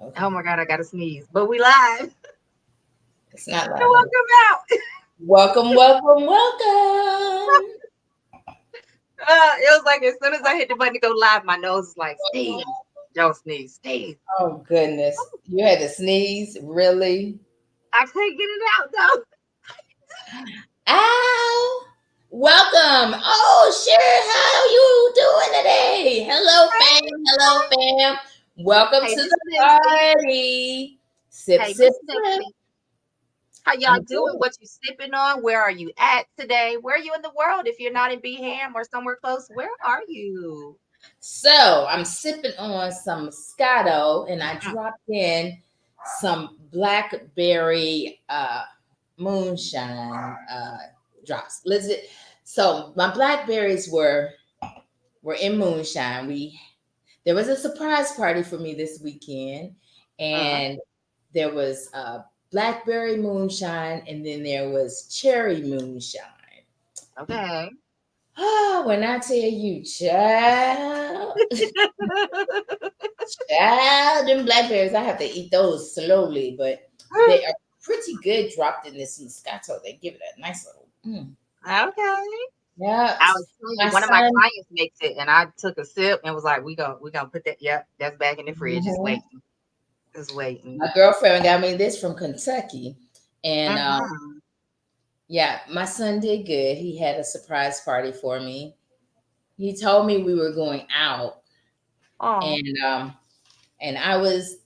Okay. Oh my God, I got to sneeze. But we live. It's not So live. welcome out. Welcome, welcome, welcome. It was like as soon as I hit the button to go live, my nose is like, Steve, don't sneeze. Steve. Oh goodness. You had to sneeze? Really? I can't get it out though. Ow! Welcome. Oh, sure. How you doing today? Hello, fam. Hello, fam. Welcome Hey, to Miss the Sexy. party. Sip, Hey, sip, Miss sip. Sexy. How y'all I'm doing? good. What you sipping on? Where are you at today? Where are you in the world? If you're not in Beham or somewhere close, where are you? So I'm sipping on some Moscato, and I dropped in some blackberry moonshine drops. Listen, so my blackberries were in moonshine. We There was a surprise party for me this weekend, Uh, and there was blackberry moonshine, and then there was cherry moonshine. okay. Oh, when I tell you, child, child, them blackberries, I have to eat those slowly, but they are pretty good dropped in this Moscato. They give it a nice little, Okay. yeah. I was telling you, My one of my son, clients makes it, and I took a sip and was like, "We gonna put that. Yep, that's back in the fridge. Just mhm, waiting. Just waiting." my girlfriend got me this from Kentucky, and Mm-hmm. yeah, my son did good. He had a surprise party for me. He told me we were going out, Oh. and I was,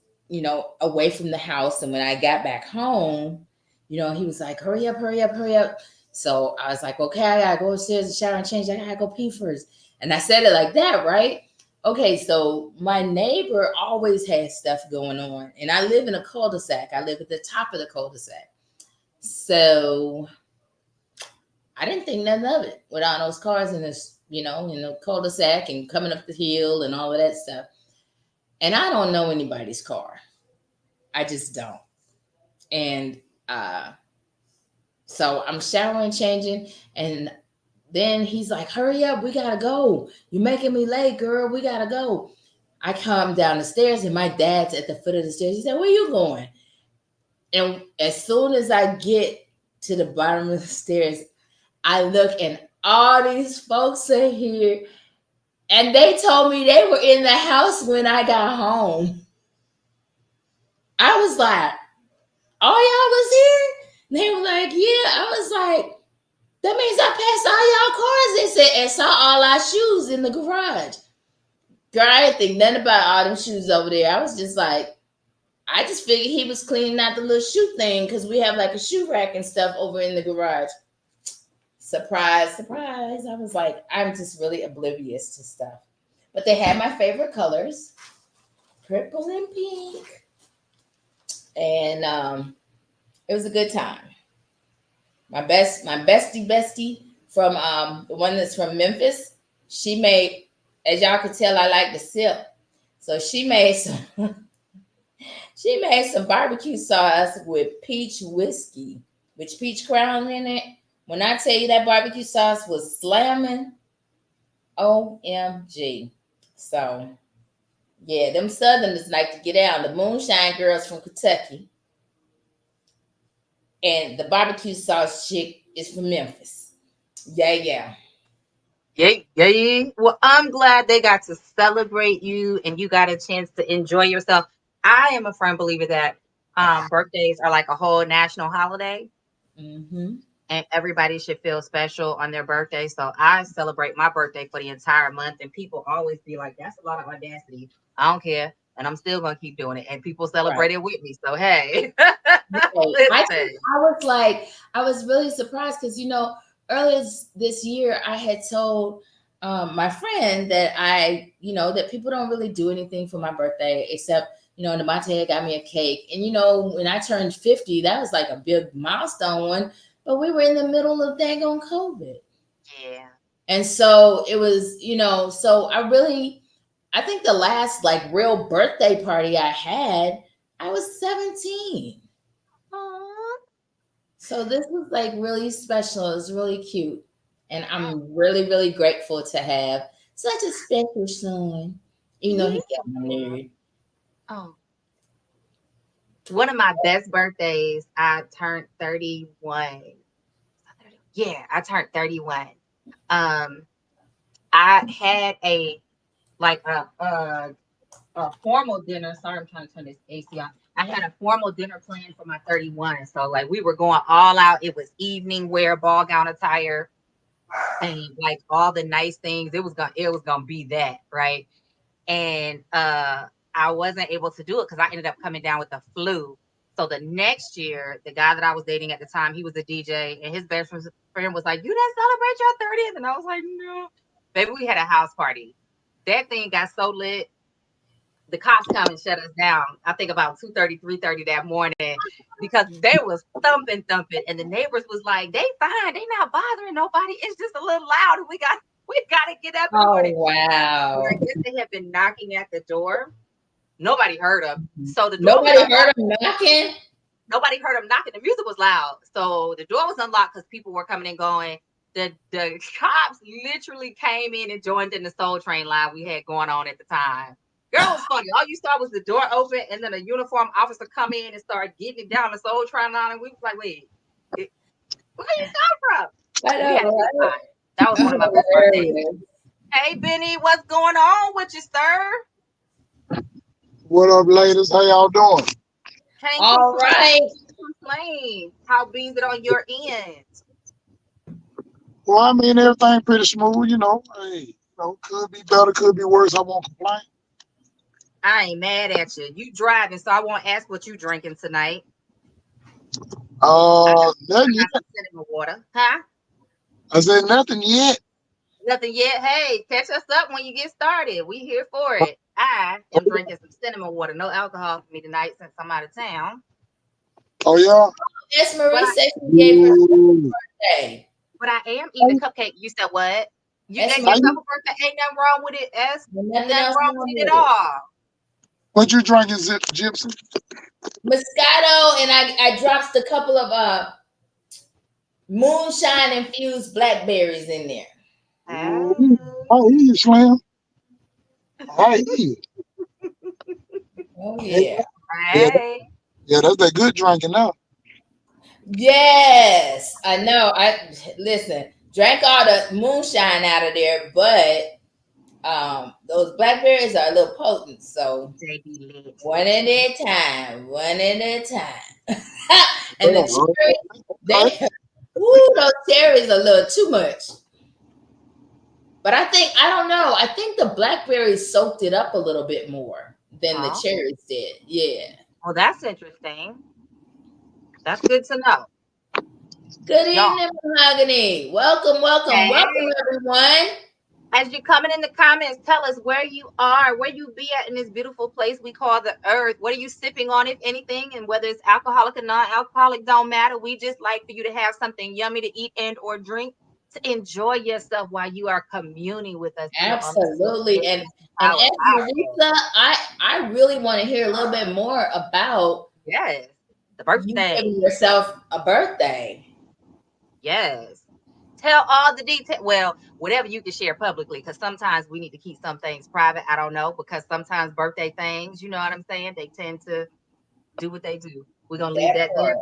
away from the house. And when I got back home, he was like, "Hurry up, hurry up, hurry up." So I was like, "Okay, I gotta go upstairs and shower and change. I gotta go pee first." And I said it like that, right? Okay, so my neighbor always has stuff going on, and I live in a cul-de-sac. I live at the top of the cul-de-sac, so I didn't think nothing of it with all those cars in this, in the cul-de-sac and coming up the hill and all of that stuff. And I don't know anybody's car. I just don't. And uh, so I'm showering, changing, and then he's like, "Hurry up, we gotta go. You're making me late, girl. We gotta go." I come down the stairs, and my dad's at the foot of the stairs. He said, "Where you going?" And as soon as I get to the bottom of the stairs, I look, and all these folks are here. And they told me they were in the house when I got home. I was like, "All y'all was here?" They were like, "Yeah." I was like, "That means I passed all y'all cars." They said, "And saw all our shoes in the garage." Girl, I didn't think nothing about all them shoes over there. I was just like, I just figured he was cleaning out the little shoe thing because we have like a shoe rack and stuff over in the garage. Surprise, surprise. I was like, I'm just really oblivious to stuff. But they had my favorite colors, purple and pink. And it was a good time. My bestie from the one that's from Memphis, she made, as y'all could tell, I like to sip. So she made some barbecue sauce with peach whiskey, with peach crown in it. When I tell you that barbecue sauce was slamming, OMG. So yeah, them Southerners like to get out. The moonshine girls from Kentucky, and the barbecue sauce chick is from Memphis. Yeah, yeah. Yay, yay. Well, I'm glad they got to celebrate you and you got a chance to enjoy yourself. I am a firm believer that birthdays are like a whole national holiday Mm-hmm. and everybody should feel special on their birthday. So I celebrate my birthday for the entire month, and people always be like, "That's a lot of audacity." I don't care, and I'm still gonna keep doing it. And people Right. celebrate it with me. So hey, Right. listen. I was really surprised because earlier this year I had told my friend that that people don't really do anything for my birthday except the Monte got me a cake, and when I turned 50, that was like a big milestone one, but we were in the middle of daggone COVID, Yeah. and so it was so I think the last like real birthday party I had, I was 17. Aw. So this was like really special. It was really cute. And I'm really, really grateful to have such a special son, even though Yeah. he got married. Oh. One of my best birthdays, I turned 31. Yeah, I turned 31. Um, I had like a formal dinner. Sorry, I'm trying to turn this AC on. I had a formal dinner planned for my 31. So like we were going all out. It was evening wear, ball gown attire, and like all the nice things. It was gonna be that, right? And I wasn't able to do it because I ended up coming down with the flu. So the next year, the guy that I was dating at the time, he was a DJ, and his best friend was like, "You didn't celebrate your 30th?" And I was like, "No." Baby, we had a house party. That thing got so lit, the cops come and shut us down. I think about 2:30, 3:30 that morning because they was thumping, and the neighbors was like, "They fine, they not bothering nobody. It's just a little loud, and we gotta get up in the Oh morning." But I wow! guess they had been knocking at the door. Nobody heard them, so the door was Nobody unlocked. heard him knocking. Nobody heard them knocking. The music was loud, so the door was unlocked because people were coming and going. The cops literally came in and joined in the Soul Train line we had going on at the time. Girl, it was funny. All you saw was the door open and then a uniform officer come in and start getting it down the Soul Train line, and we was like, "Wait, where you come from?" I We know, had a good right? time. That was one of my best birthdays. Hilarious. Hey, Benny, what's going on with you, sir? What up, ladies? How y'all doing? Can't All complain. right. Complain. How bees it on your end? Well, I mean, everything pretty smooth, Hey, could be better, could be worse. I won't complain. I ain't mad at you. You driving, so I won't ask what you drinking tonight. I Nothing got yet. some cinnamon water. Huh? I said nothing yet. Nothing yet. Hey, catch us up when you get started. We here for it. I am drinking some cinnamon water. No alcohol for me tonight since I'm out of town. Oh yeah. Yes, But Marie I said she gave her Ooh. birthday. but I am eating a cupcake. You said what? You Yes, gave How Marie. yourself you, a birthday. Ain't nothing wrong with it, S. Nothing Nothing else wrong with wrong it with at it. all. what you drinking, Gypsy? Moscato, and I dropped a couple of moonshine infused blackberries in there. Ooh. Hey. I hear you, Slim. I hear you. Oh Yeah, yeah. yeah, Hey. yeah. That's that good drinking now. Yes, I know. I listen, drank all the moonshine out of there, but those blackberries are a little potent, so JB lit. one at a time, one at a time. And the Yeah, cherry, okay. they, woo, those cherries are a little too much. But I don't know. I think the blackberries soaked it up a little bit more than the Huh? cherries did. Yeah. Well, that's interesting. That's good to know. Good Y'all, evening, Mahogany. Welcome, welcome, welcome, hey, everyone. as you coming in the comments, tell us where you are, where you be at in this beautiful place we call the earth. What are you sipping on, if anything? And whether it's alcoholic or non-alcoholic, don't matter. We just like for you to have something yummy to eat and or drink to enjoy yourself while you are communing with us here on the Absolutely. And Power as Podcast. Marisa, I really want to hear a little bit more about Yes, the you birthday. giving yourself a birthday. Yes. Tell all the details. Well, whatever you can share publicly, because sometimes we need to keep some things private. I don't know, because sometimes birthday things, you know what I'm saying? They tend to do what they do. We're gonna leave That that there. part.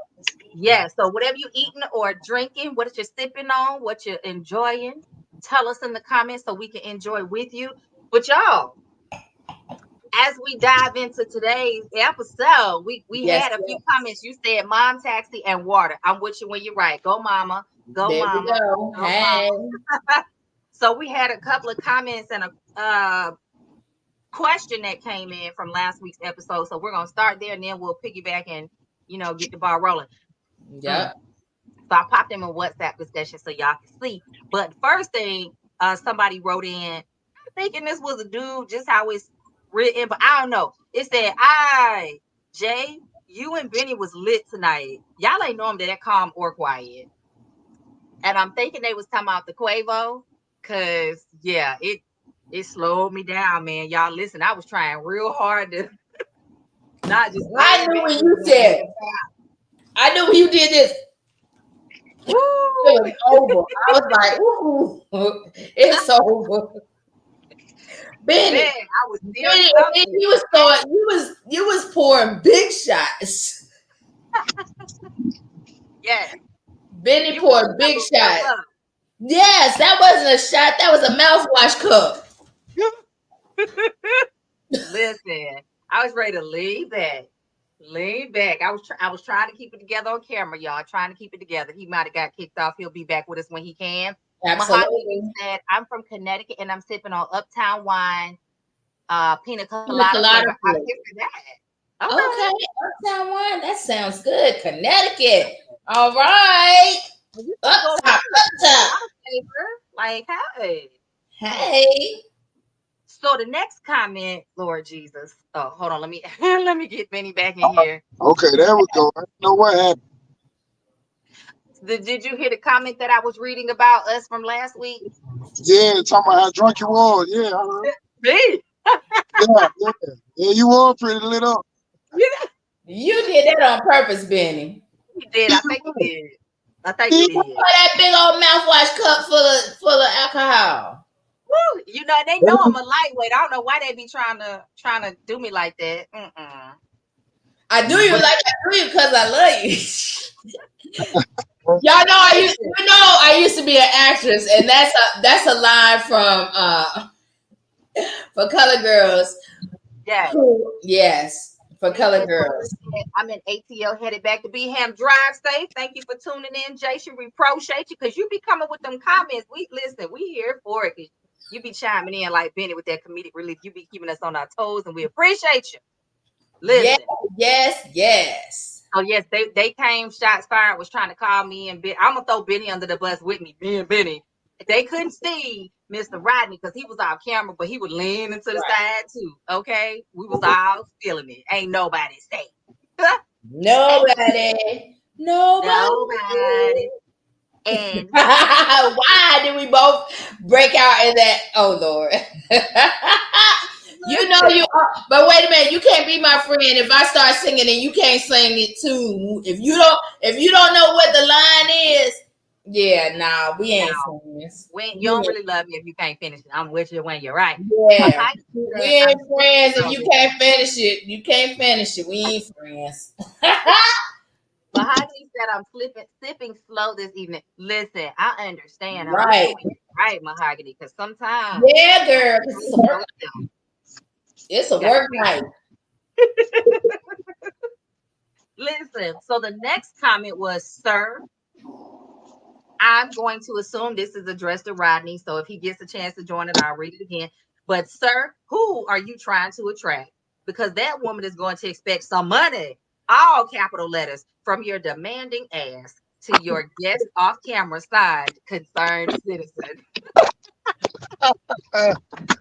Yeah. So whatever you eating or drinking, what you're sipping on, what you're enjoying, tell us in the comments so we can enjoy with you. But y'all, as we dive into today's episode, we Yes, had a few yes. comments. You said mom, taxi, and water. I'm with you when you're right. Go mama. Go There we mama. go. Go Hey. mama. So we had a couple of comments and a question that came in from last week's episode. So we're gonna start there and then we'll piggyback and get the ball rolling. Mm. Yep. So I popped them in WhatsApp discussion so y'all can see. But first thing, somebody wrote in, I'm thinking this was a dude, just how it's written, but I don't know. It said, "I, Jay, you and Benny was lit tonight. Y'all ain't normally that calm or quiet." And I'm thinking they was talking about the Quavo, cause yeah, it slowed me down, man. Y'all listen, I was trying real hard to not just I aim knew at when it, you but said, I knew when you did this, woo. it was over. I was like, ooh, it's over. Benny, Man, I was stealing Benny, something. you was pouring big shots. Yes, Benny you was poured filling that big little cup shots. up. Yes, that wasn't a shot. That was a mouthwash cup. Listen, I was ready to lean back. Lean back. I was trying to keep it together on camera, y'all. Trying to keep it together. He might have got kicked off. He'll be back with us when he can. Mahogany, you Absolutely. said I'm from Connecticut and I'm sipping on Uptown wine, pina Pina colada colada flavor. I flavor. picture that. Okay, Okay. Uptown one. That sounds good. Connecticut. All right. Well, you Up can go top, ahead with up pina top. colada flavor. Like, hey. Mm. Hey. So the next comment, Lord Jesus. Oh, hold on. Let me let me get Benny back in here. Okay, there we go. I know what happened. Did you hear the comment that I was reading about us from last week? Yeah, talking about how drunk you was. Yeah, I heard. Me? Yeah. Yeah, you were pretty lit up. Yeah, You did that on purpose, Benny. he did. I think he did. I think he Yeah. did. Pour that big old mouthwash cup full of alcohol. Woo, you know, they know I'm a lightweight. I don't know why they be trying to do me like that. Mm-mm. I do you But like I do you because I love you. Y'all know listen, I used to be an actress, and that's a line from for Color Girls. yeah. Yes, for Color Listen, Taylor Girls. said, I'm in ATL headed back to Beham. Drive safe. Thank you for tuning in, Jason. We appreciate you because you be coming with them comments. We listen, we here for it. 'Cause you be chiming in like Benny with that comedic relief. You be keeping us on our toes, and we appreciate you. Yes, Listen. yes, yes. Oh yes, they came shots fired, was trying to call me and Ben. I'm gonna throw Benny under the bus with me, me and Benny. They couldn't see Mr. Rodney because he was off camera, but he would lean into the Right. side too. Okay, we was all feeling it. Ain't nobody safe. Ain't Nobody. Nobody. nobody. And Why did we both break out in that? Oh Lord. You know listen, you are, but wait a minute, you can't be my friend if I start singing and you can't sing it too. If you don't know what the line is, yeah, nah, we ain't now friends. when you We don't ain't, really love me if you can't finish it. I'm with you when you're right. yeah. Mahogany We said, ain't I'm sipping friends if slow you this can't evening. finish it. You can't finish it. We ain't friends. Mahogany said, I'm sipping slow this evening. Listen, I understand. I'm with you Right. when you're right, Mahogany, because sometimes Yeah, you gotta girl, 'cause pace yourself. it's a You gotta work pace. night. Listen, so the next comment was, Sir, I'm going to assume this is addressed to Rodney. So if he gets a chance to join it, I'll read it again. But, sir, who are you trying to attract? Because that woman is going to expect some money, all capital letters, from your demanding ass to your guest off camera side concerned citizen.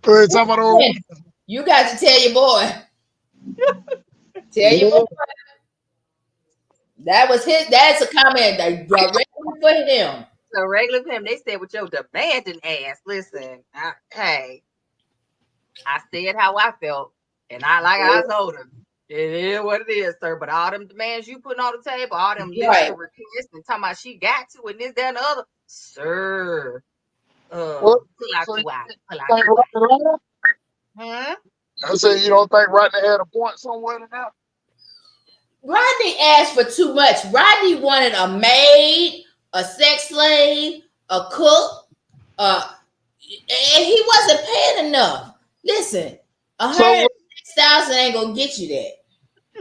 We're talking about old. You got to tell your boy. Tell your boy. Yeah. That was his. That's a comment that directly for him. So regular him, they said with your demanding ass. Listen, hey, I said how I felt, and I told him. It is what it is, sir. But all them demands you putting on the table, all them lists Right. of requests and talking about she got to and this, that, and the other, sir. What? Pull out So you your wallet. Pull out think your wallet. Rodney lied? Huh? I said you don't think Rodney had a point somewhere in that? Rodney asked for too much. Rodney wanted a maid, a sex slave, a cook, and he wasn't paying enough. Listen, a So hundred what? 6,000 ain't gonna get you that.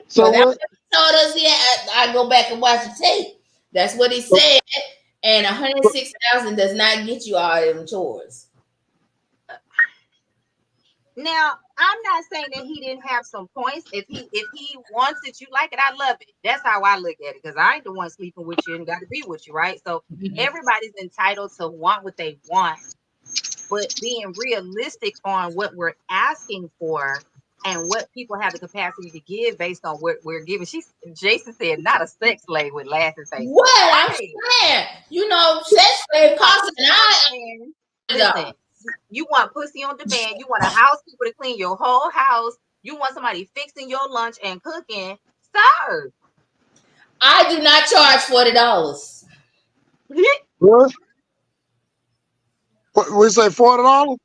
So Because that's what? what he told us. Yeah, I go back and watch the tape. That's what he So, said. And 106,000 does not get you all them chores. Now, I'm not saying that he didn't have some points. If he wants it, you like it, I love it. That's how I look at it. Because I ain't the one sleeping with you and got to be with you, right? So everybody's entitled to want what they want, but being realistic on what we're asking for and what people have the capacity to give based on what we're giving. Jason said, not a sex slave with laughing face. What I'm Right. saying, sex slave Want costs pussy an on eye. demand. Listen, you want pussy on demand. You want a housekeeper to clean your whole house. You want somebody fixing your lunch and cooking. Sir. I do not charge $40. what? We say $40?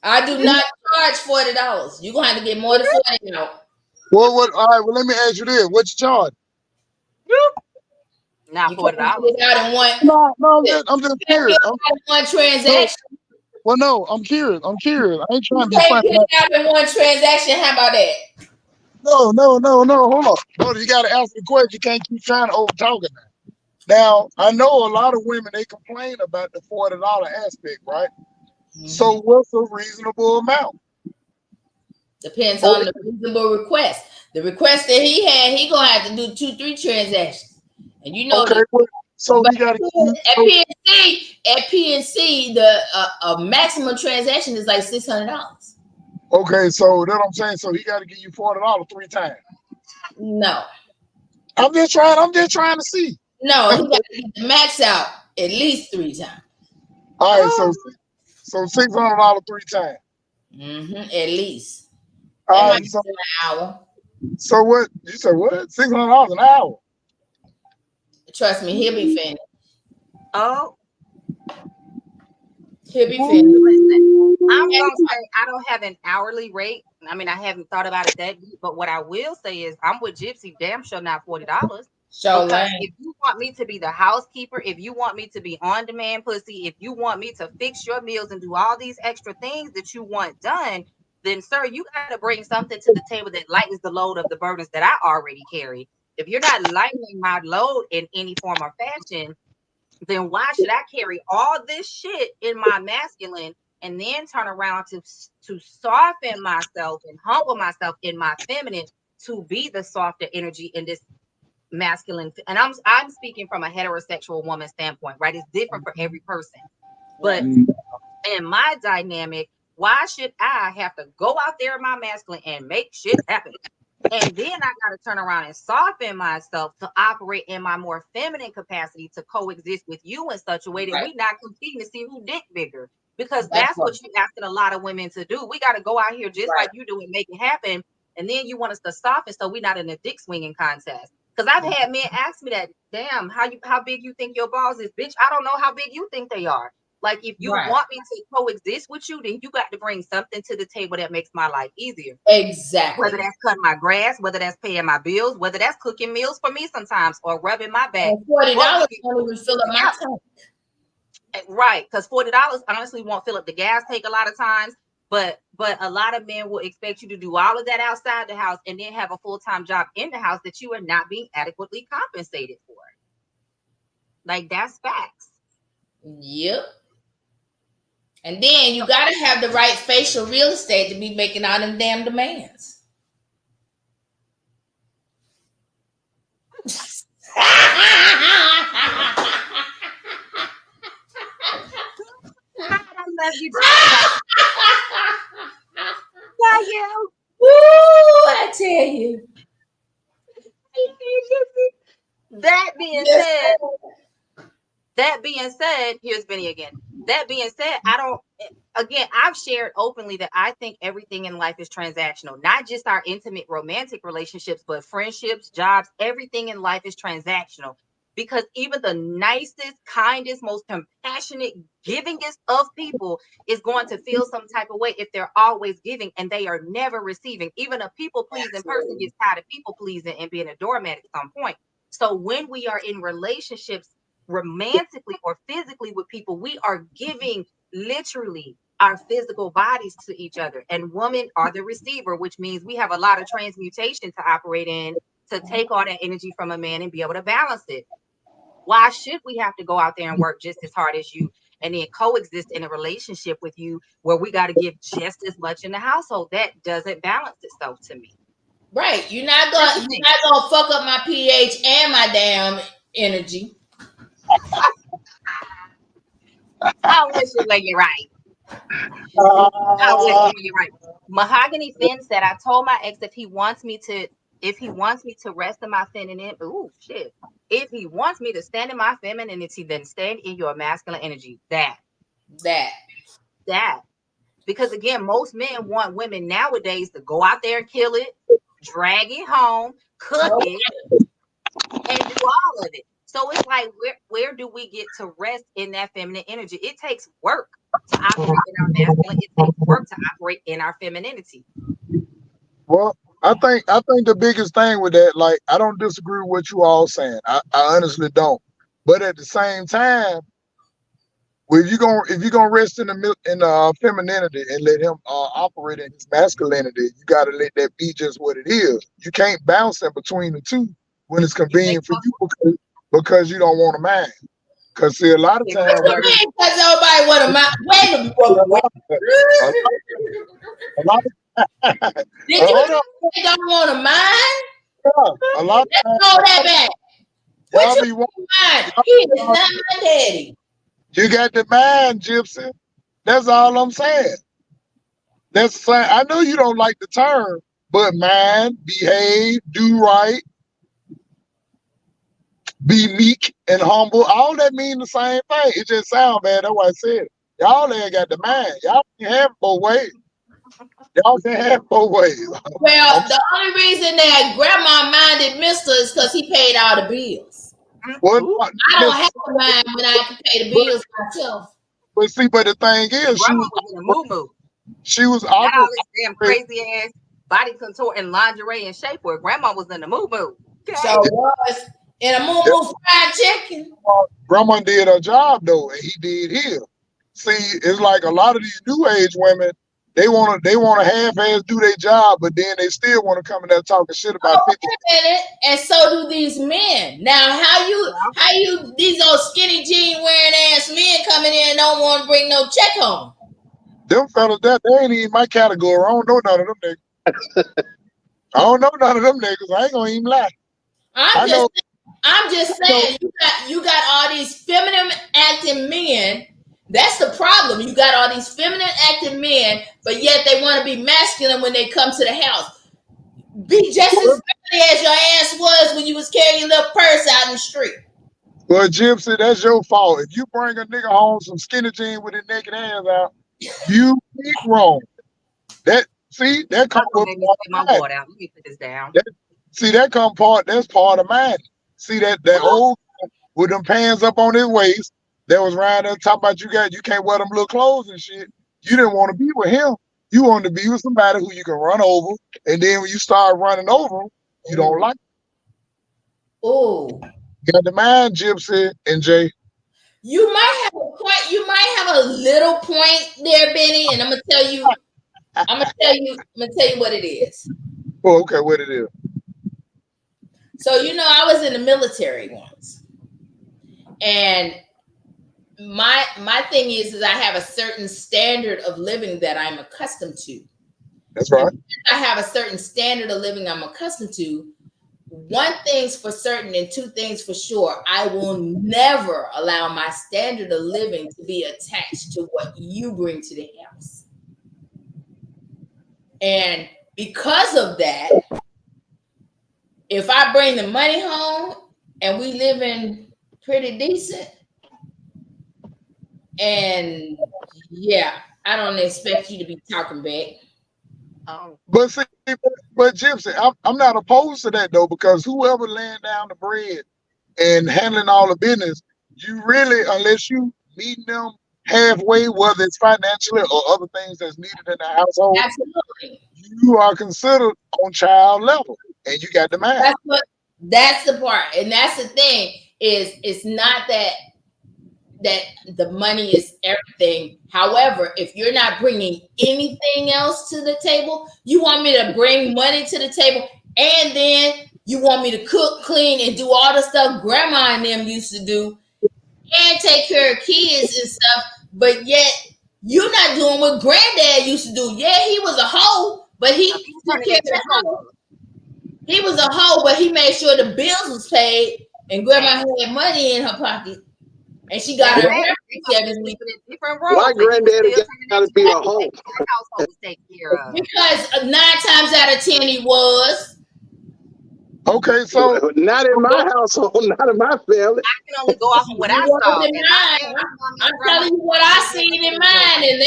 I do not charge $40. You're gonna have to get more than 40 out. What? All right. Well, let me ask you this: what you charge? Not You can't $40. get it out in one. No, no, You I'm just can't curious. get it out in one No, transaction. well, no, I'm curious. I'm curious. I ain't trying You to be can't funny. get it out in one transaction. How about that? No, no, no, no. Hold on, brother. You got to ask the question. You can't keep trying to over talk it. Now, I know a lot of women they complain about the $40 aspect, right? Hmm. So, what's a reasonable amount? Depends Oh, on the reasonable request. The request that he had, he gonna have to do 2, 3 transactions. And you know okay. that. Well, so But he got to. at So, PNC, the a maximum transaction is like $600. okay, so that's what I'm saying. So he got to give you $40 3 times. No, I'm just trying. I'm just trying to see. no, he got to get the max out at least 3 times. All right, Oh, so $600 3 times. At least. That All might right, so be an hour. so what? You said what? $600 an hour. Trust me, he'll be finished. oh. He'll be finished. Listen, I'm Ooh. gonna say I don't have an hourly rate. I mean, I haven't thought about it that deep, but what I will say is I'm with Gypsy, damn sure not $40. Show Because lane. if you want me to be the housekeeper, if you want me to be on demand pussy, if you want me to fix your meals and do all these extra things that you want done, then sir, you got to bring something to the table that lightens the load of the burdens that I already carry. If you're not lightening my load in any form or fashion, then why should I carry all this shit in my masculine and then turn around to soften myself and humble myself in my feminine to be the softer energy in this masculine? And I'm speaking from a heterosexual woman standpoint, right? It's different for every person. But Right. in my dynamic, why should I have to go out there in my masculine and make shit happen? And then I got to turn around and soften myself to operate in my more feminine capacity to coexist with you in such a way that Right. we not competing to see who dick bigger. Because That's that's right. what you're asking a lot of women to do. We got to go out here just Right. like you do and make it happen. And then you want us to soften so we're not in a dick swinging contest. Because I've had men ask me that, damn, how big you think your balls is, bitch? I don't know how big you think they are. Like if you Right. want me to coexist with you, then you got to bring something to the table that makes my life easier. Whether Exactly. that's cutting my grass, whether that's paying my bills, whether that's cooking meals for me sometimes or rubbing my back. And $40 But we can won't do even it fill up my together. tank. Right. Because $40 honestly won't fill up the gas tank a lot of times. But a lot of men will expect you to do all of that outside the house and then have a full-time job in the house that you are not being adequately compensated for. Like that's facts. Yep. And then you gotta have the right facial real estate to be making all them damn demands. God, I love you, Gypsy. Love you. Woo, I tell you. I love you, Gypsy. Yes. That being said, here's Benny again. That being said, I've shared openly that I think everything in life is transactional, not just our intimate romantic relationships, but friendships, jobs, everything in life is transactional. Because even the nicest, kindest, most compassionate, givingest of people is going to feel some type of way if they're always giving and they are never receiving. Even a people pleasing person gets tired of people pleasing and being a doormat at some point. So when we are in relationships, romantically or physically with people, we are giving literally our physical bodies to each other. And women are the receiver, which means we have a lot of transmutation to operate in to take all that energy from a man and be able to balance it. Why should we have to go out there and work just as hard as you and then coexist in a relationship with you where we got to give just as much in the household? That doesn't balance itself to me. Right. You're That's not the thing. gonna fuck up my pH and my damn energy. I wish it were you right. I wish Uh, you're right. Mahogany Finn said, I told my ex if he wants me to rest in my feminine, ooh shit. If he wants me to stand in my femininity, then stand in your masculine energy. That. That. Because again, most men want women nowadays to go out there and kill it, drag it home, cook Nope. it, and do all of it. So it's like, where do we get to rest in that feminine energy? It takes work to operate in our masculine. It takes work to operate in our femininity. Well, I think the biggest thing with that, like, I don't disagree with what you all saying. I honestly don't. But at the same time, if you gonna rest in the femininity and let him operate in his masculinity, you gotta let that be just what it is. You can't bounce in between the two when it's You make convenient for you because you don't want a man. Because see, a lot of What times you mean? Because nobody want to mind. Wait a minute. a lot of, a, a lot of Did you hold just on, say don't want to mind? a lot of Let's times throw that back. What y'all you be wanting, mind? y'all He be is wanting- not my daddy. you got the mind, Gypsy. That's all I'm saying. That's saying I know you don't like the term, but mind, behave, do right, be meek and humble. All that mean the same thing. It just sound bad. That's why I said it. Y'all ain't got the mind. Y'all can have it both ways. Y'all can have it both ways. Well, I'm the only reason that grandma minded Mister is because he paid all the bills. well, Ooh, not I don't have to necessarily, mind when I can pay the but, bills myself. but see, but the thing is, grandma was in a moo. she was Not all operating. this damn crazy ass body contour and lingerie and shapewear. Grandma was in the moo. So Okay. was in a moo Yeah, moo fried chicken. grandma did her job though, and he did his. See, it's like a lot of these new age women. They wanna half-ass do their job, but then they still want to come in there talking shit about Oh, 50. wait a minute. And so do these men. Now, these old skinny jean wearing ass men coming in and don't want to bring no check home. Them fellas, that they ain't even my category. I don't know none of them niggas. I don't know none of them niggas. I ain't gonna even lie. I'm I just know. I'm just I know. saying you got all these feminine acting men. That's the problem. You got all these feminine acting men, but yet they want to be masculine when they come to the house. Be just as feminine as your ass was when you was carrying your little purse out in the street. Well, Gypsy, that's your fault. If you bring a nigga home some skinny jeans with his naked hands out, you eat wrong. That see that come That's what with made me part spit my of mine. water out. Let me put this down. That see that come part. That's part of mine. See that old with them pants up on his waist that was around there talking about you can't wear them little clothes and shit. You didn't want to be with him. You wanted to be with somebody who you can run over, and then when you start running over him, you don't like. Oh, You got the mind, Gypsy and Jay. you might have a point. You might have a little point there, Benny. And I'm gonna tell you. I'm gonna tell you what it is. Oh, okay, what it is? So I was in the military once, and my thing is I have a certain standard of living that I'm accustomed to. That's right. And I have a certain standard of living I'm accustomed to. One thing's for certain and two things for sure. I will never allow my standard of living to be attached to what you bring to the house. And because of that, if I bring the money home and we live in pretty decent, and yeah, I don't expect you to be talking back. Oh, But see, but Gypsy, I'm not opposed to that though, because whoever laying down the bread and handling all the business, you really, unless you meeting them halfway, whether it's financially or other things that's needed in the household, Absolutely. you are considered on child level, and you got the mind. That's the part. And that's the thing is it's not that the money is everything. However, if you're not bringing anything else to the table, you want me to bring money to the table and then you want me to cook, clean, and do all the stuff grandma and them used to do and take care of kids and stuff, but yet you're not doing what granddad used to do. Yeah, he was a hoe, but now he people took turning care their of the check house. over. He was a hoe, but he made sure the bills was paid and grandma And had money in her pocket and she got that's her Well, hair that. They fixed probably every was week. living in different Why roles, and he was granddaddy still turning got their to be check a to hoe? make sure their household was taken care of. Because 9 times out of 10 he was. okay, so Not in my household, not in my family. I can only go off of what You I saw. wasn't in In my mine. family, I saw my I'm grandma telling you what taking I care of seen in everything going mine, on. and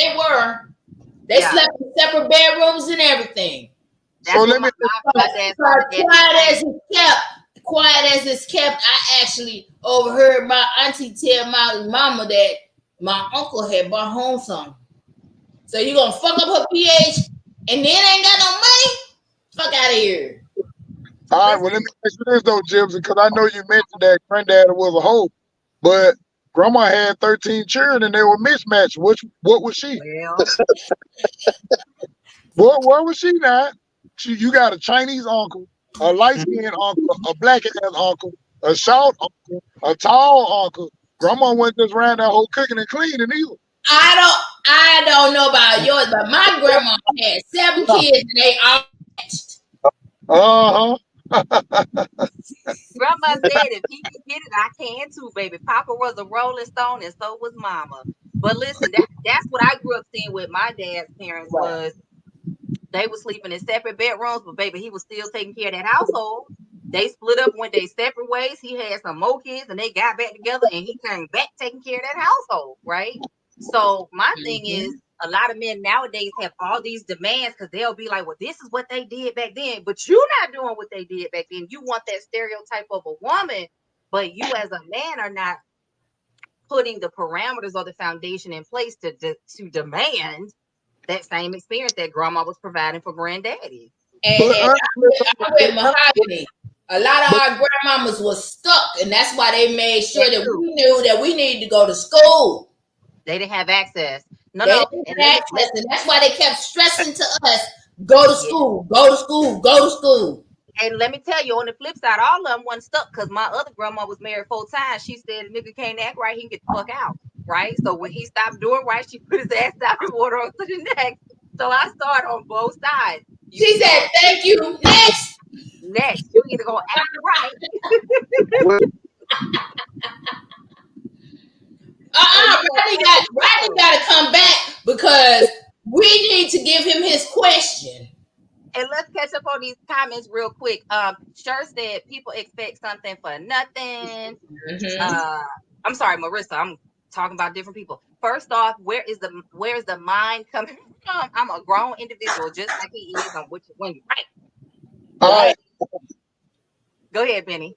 they Yeah, slept in separate bedrooms and everything. so that's what let me my But dad saw my daddy do the quiet as same. he kept, quiet as it's kept, I actually overheard my auntie tell my mama that my uncle had brought home something. So you gonna fuck up her pH and then ain't got no money? Fuck out of here. All right, well, let me ask you this though, Jibs, because I know you mentioned that granddad was a hoe, but grandma had 13 children and they were mismatched. What was she? Well, What was she not? You got a Chinese uncle, a light skinned uncle, a black ass uncle, a short uncle, a tall uncle. Grandma wasn't just around that whole cooking and cleaning either. I don't know about yours, but my grandma had 7 kids and they all matched. Uh grandma said if he can get it, I can too, baby. Papa was a Rolling Stone, and so was Mama. But listen, that's what I grew up seeing with my dad's parents Right. was they were sleeping in separate bedrooms, but baby, he was still taking care of that household. They split up, went their separate ways. He had some more kids, and they got back together, and he came back taking care of that household, right? So my thing is, Mhm. a lot of men nowadays have all these demands because they'll be like, "Well, this is what they did back then," but you're not doing what they did back then. You want that stereotype of a woman, but you as a man are not putting the parameters or the foundation in place to demand that same experience that grandma was providing for granddaddy. And, but and I read Mahogany. A lot of but our grandmamas was stuck, and that's why they made sure That that too. we knew that we needed to go to school. They didn't have access. No, They no. didn't And have access, and that's why they kept stressing to us: go to yeah. school, go to school, go to school. And let me tell you, on the flip side, all of them wasn't stuck because my other grandma was married 4 times. She said a nigga can't act right, he can get the fuck out. Right? So when he stopped doing right, she put his ass down and water on to the next. So I started on both sides. You She either said, gonna "Thank you." Next, next, you either gonna act right Well, or you gonna take a Rodney L. got to come back because we need to give him his question. And let's catch up on these comments real quick. Sure said people expect something for nothing. Mm-hmm. Uh, I'm sorry, Marissa. I'm talking about different people. First off, where's the mind coming from? I'm a grown individual, just like he is. On which when you right. all Right. right, Go ahead, Benny.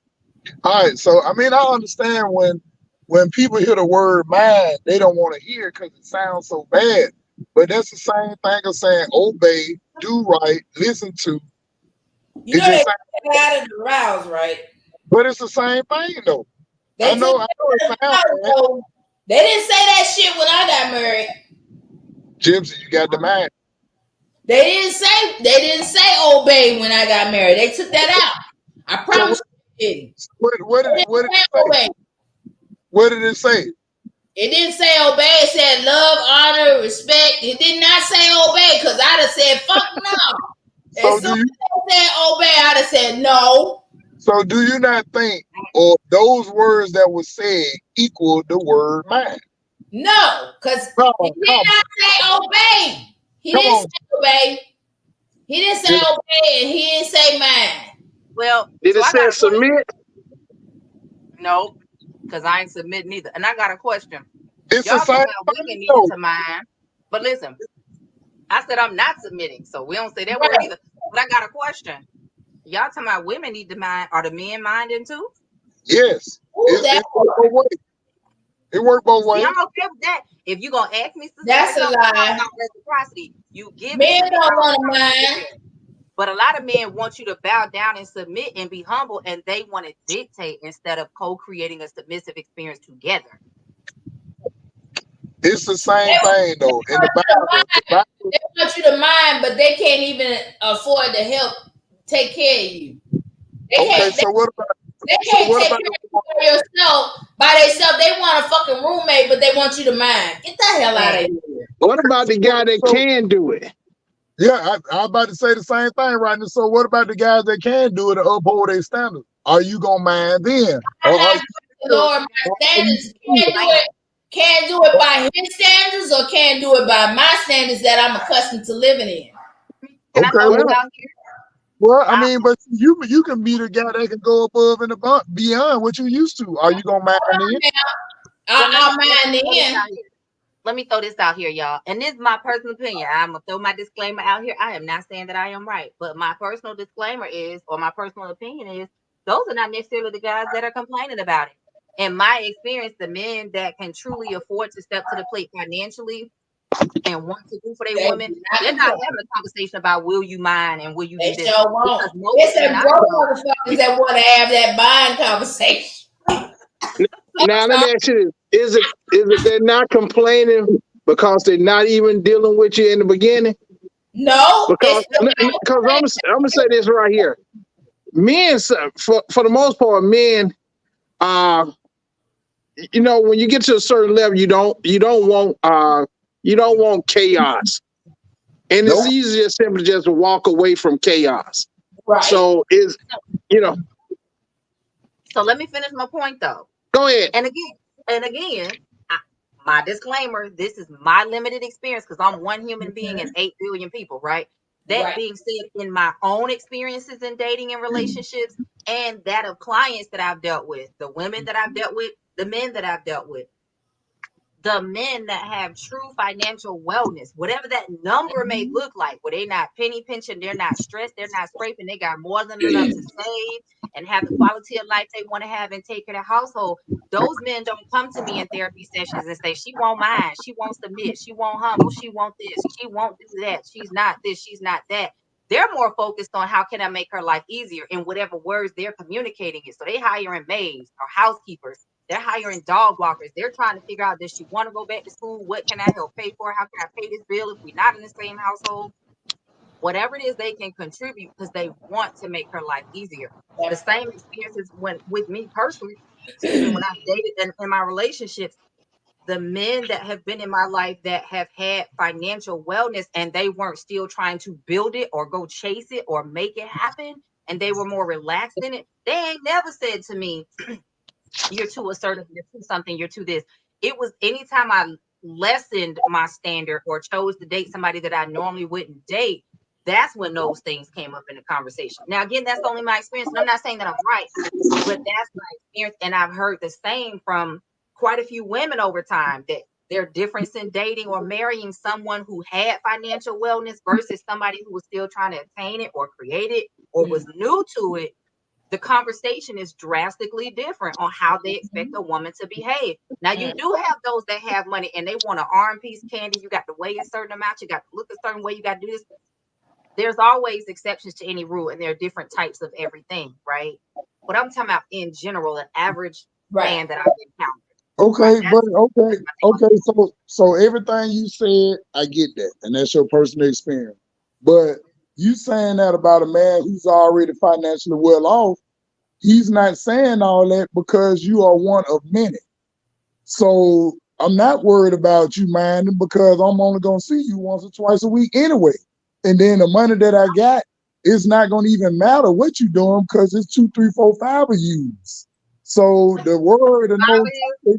all right. So I mean, I understand when people hear the word mind, they don't want to hear it because it sounds so bad. But that's the same thing as saying obey, do right, listen to. You It know they just took that out of the rouse, right? but it's the same thing though. They took I that know it out of the sounds rouse, bad. so they didn't say that shit when I got married. Gypsy, you got the mind. They didn't say obey when I got married. They took that out. I So what promise you they didn't. They what didn't did say it say? obey. What did it say? It didn't say obey. It said love, honor, respect. It did not say obey because I'd have said fuck no. As So soon do you as they said obey, I'd have said no. so do you not think or those words that were said equal the word mind? No, because Come he on, did come not on, say obey. He come didn't on. say obey. He didn't say Gypsy. obey, and he didn't say mine. Well, did so it I say got a question. submit? No, because I ain't submitting either. And I got a question. It's the Y'all talking same about women thing needing though. to mind, but listen, I said I'm not submitting, so we don't say that word Right. either. But I got a question. Y'all talking about women need to mind? Are the men minding too? Yes. Who that It worked both was? ways. It worked both See, ways. I'm okay with that. If you're gonna ask me That's specifics, a I'm talking lie. about reciprocity. You give it Men to me, don't I'll want to mind. reciprocate. But a lot of men want you to bow down and submit and be humble, and they want to dictate instead of co-creating a submissive experience together. It's the They same want, thing they though. In want you to The mind. Bible, They want you to mind, but they can't even afford to help take care of you. They okay, can't. They, so they so can't what take about care of you by yourself. By themselves, they want a fucking roommate, but they want you to mind. Get the hell out Man, of here. What about the guy that so can do it? yeah, I about to say the same thing right now. So what about the guys that can do it and uphold their standards? Are you gonna mind then? I'm Or are not you the Lord. My or are you standards can't do still- it. Can't do it by his standards, or can't do it by my standards that I'm accustomed to living in. can I Okay, throw this Well, out here? well, I I, mean, but you can be the guy that can go above and beyond what you used to. Are you gonna mind then? well, I'll let me mind throw this in. out here. Let me throw this out here, y'all. And this is my personal opinion. I'm gonna throw my disclaimer out here. I am not saying that I am right, but my personal disclaimer is, or my personal opinion is, those are not necessarily the guys that are complaining about it. In my experience, the men that can truly afford to step to the plate financially and want to do for their They women, do not they're not complain. having a conversation about will you mind and will you They do this, sure because won't. most It's men them I broke know. motherfuckers that want to have that buying conversation. Now let me ask you this: is it they're not complaining because they're not even dealing with you in the beginning? No, Because it's the because I'm gonna say this right here. Men, for the most part, men, uh, when you get to a certain level, you don't want chaos, and it's Nope. easier simply just to walk away from chaos. right. So you know, So let me finish my point though. go ahead. And again, my disclaimer: this is my limited experience because I'm one human being and 8 billion people, right? That Right. being said, in my own experiences in dating and relationships, and that of clients that I've dealt with, the women that I've dealt with, the men that I've dealt with, the men that have true financial wellness, whatever that number may look like, where they're not penny pinching, they're not stressed, they're not scraping, they got more than enough to save and have the quality of life they want to have and take care of their household. Those men don't come to me in therapy sessions and say, she won't mind, she won't submit, she won't humble, she won't this, she won't do that, she's not this, she's not that. They're more focused on how can I make her life easier in whatever words they're communicating it. So they hiring maids or housekeepers, they're hiring dog walkers. They're trying to figure out, does she want to go back to school? What can I help pay for? How can I pay this bill if we're not in the same household? Whatever it is they can contribute because they want to make her life easier. The same experiences with me personally, excuse me, when I've dated and in my relationships, the men that have been in my life that have had financial wellness and they weren't still trying to build it or go chase it or make it happen, and they were more relaxed in it, they ain't never said to me, you're too assertive, you're too something, you're too this. It was anytime I lessened my standard or chose to date somebody that I normally wouldn't date, that's when those things came up in the conversation. Now, again, that's only my experience. And I'm not saying that I'm right, but that's my experience. And I've heard the same from quite a few women over time that their difference in dating or marrying someone who had financial wellness versus somebody who was still trying to attain it or create it or was new to it, the conversation is drastically different on how they expect a woman to behave. Now, you do have those that have money and they want an arm piece candy. You got to weigh a certain amount. You got to look a certain way. You got to do this. There's always exceptions to any rule, and there are different types of everything, right? But I'm talking about in general, an average Right. man that I've encountered. Right. Okay, but okay, That's my okay. So everything you said, I get that, and that's your personal experience. But you saying that about a man who's already financially well off, he's not saying all that because you are one of many. So I'm not worried about you minding because I'm only gonna see you once or twice a week anyway. And then the money that I got, it's not gonna even matter what you're doing because it's 2, 3, 4, 5 of you. So the word and no thing.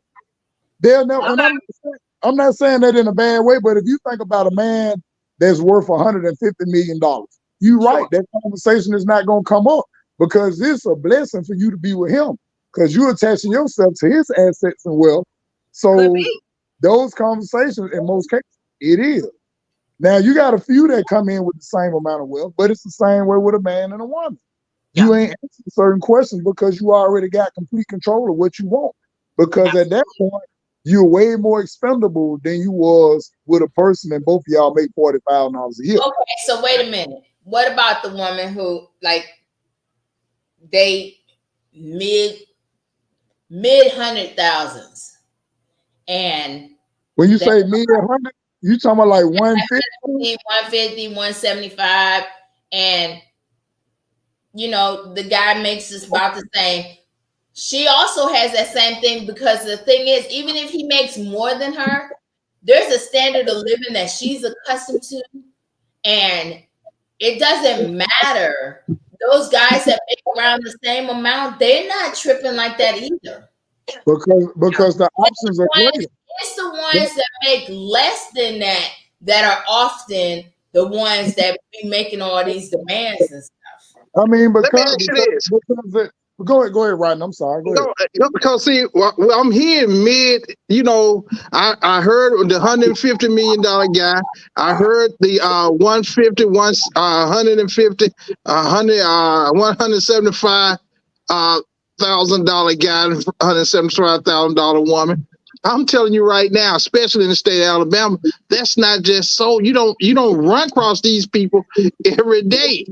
they'll never, and Okay. I'm not saying that in a bad way, but if you think about a man that's worth $150 million, you're right. Sure. That conversation is not going to come up because it's a blessing for you to be with him because you're attaching yourself to his assets and wealth. Could So be. those conversations, in most cases, it is. Now you got a few that come in with the same amount of wealth, but it's the same way with a man and a woman. Yeah. You ain't answering certain questions because you already got complete control of what you want. Because at that Absolutely. point, you're way more expendable than you was with a person, and both of y'all make $40,000 a year. Okay, so wait a minute. What about the woman who like they mid 100,000s and When you they say mid 100, you talking about like 150? 150, 175, and the guy makes us about the same. She also has that same thing because the thing is, even if he makes more than her, there's a standard of living that she's accustomed to, and it doesn't matter. Those guys that make around the same amount, they're not tripping like that either. Because the It's the options are ones, greater. it's the ones that make less than that that are often the ones that be making all these demands and stuff. I mean, Let me ask you this. go ahead, Rodney. I'm sorry. Go ahead. No, because see, I'm hearing mid. I heard the $150 million guy. I heard the 150, 150, 100, 175. $175,000 guy and $175,000 woman. I'm telling you right now, especially in the state of Alabama, that's not just so. You don't run across these people every day.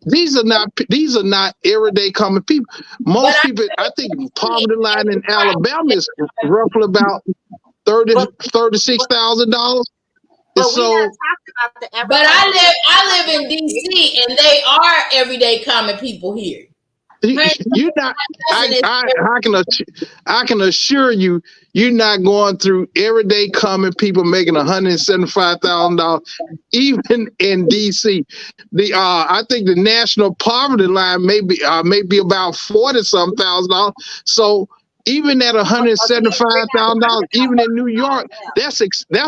These are not everyday common people. Most people, I think, poverty line in Alabama is roughly about $36,000. But So, we're not talking about the But I live in DC, and they are everyday common people here. you're not. I can assure you, you're not going through everyday common people making $175,000, even in DC. I think the national poverty line may be about 40-some $1,000. So even at $175,000, even in New York, that's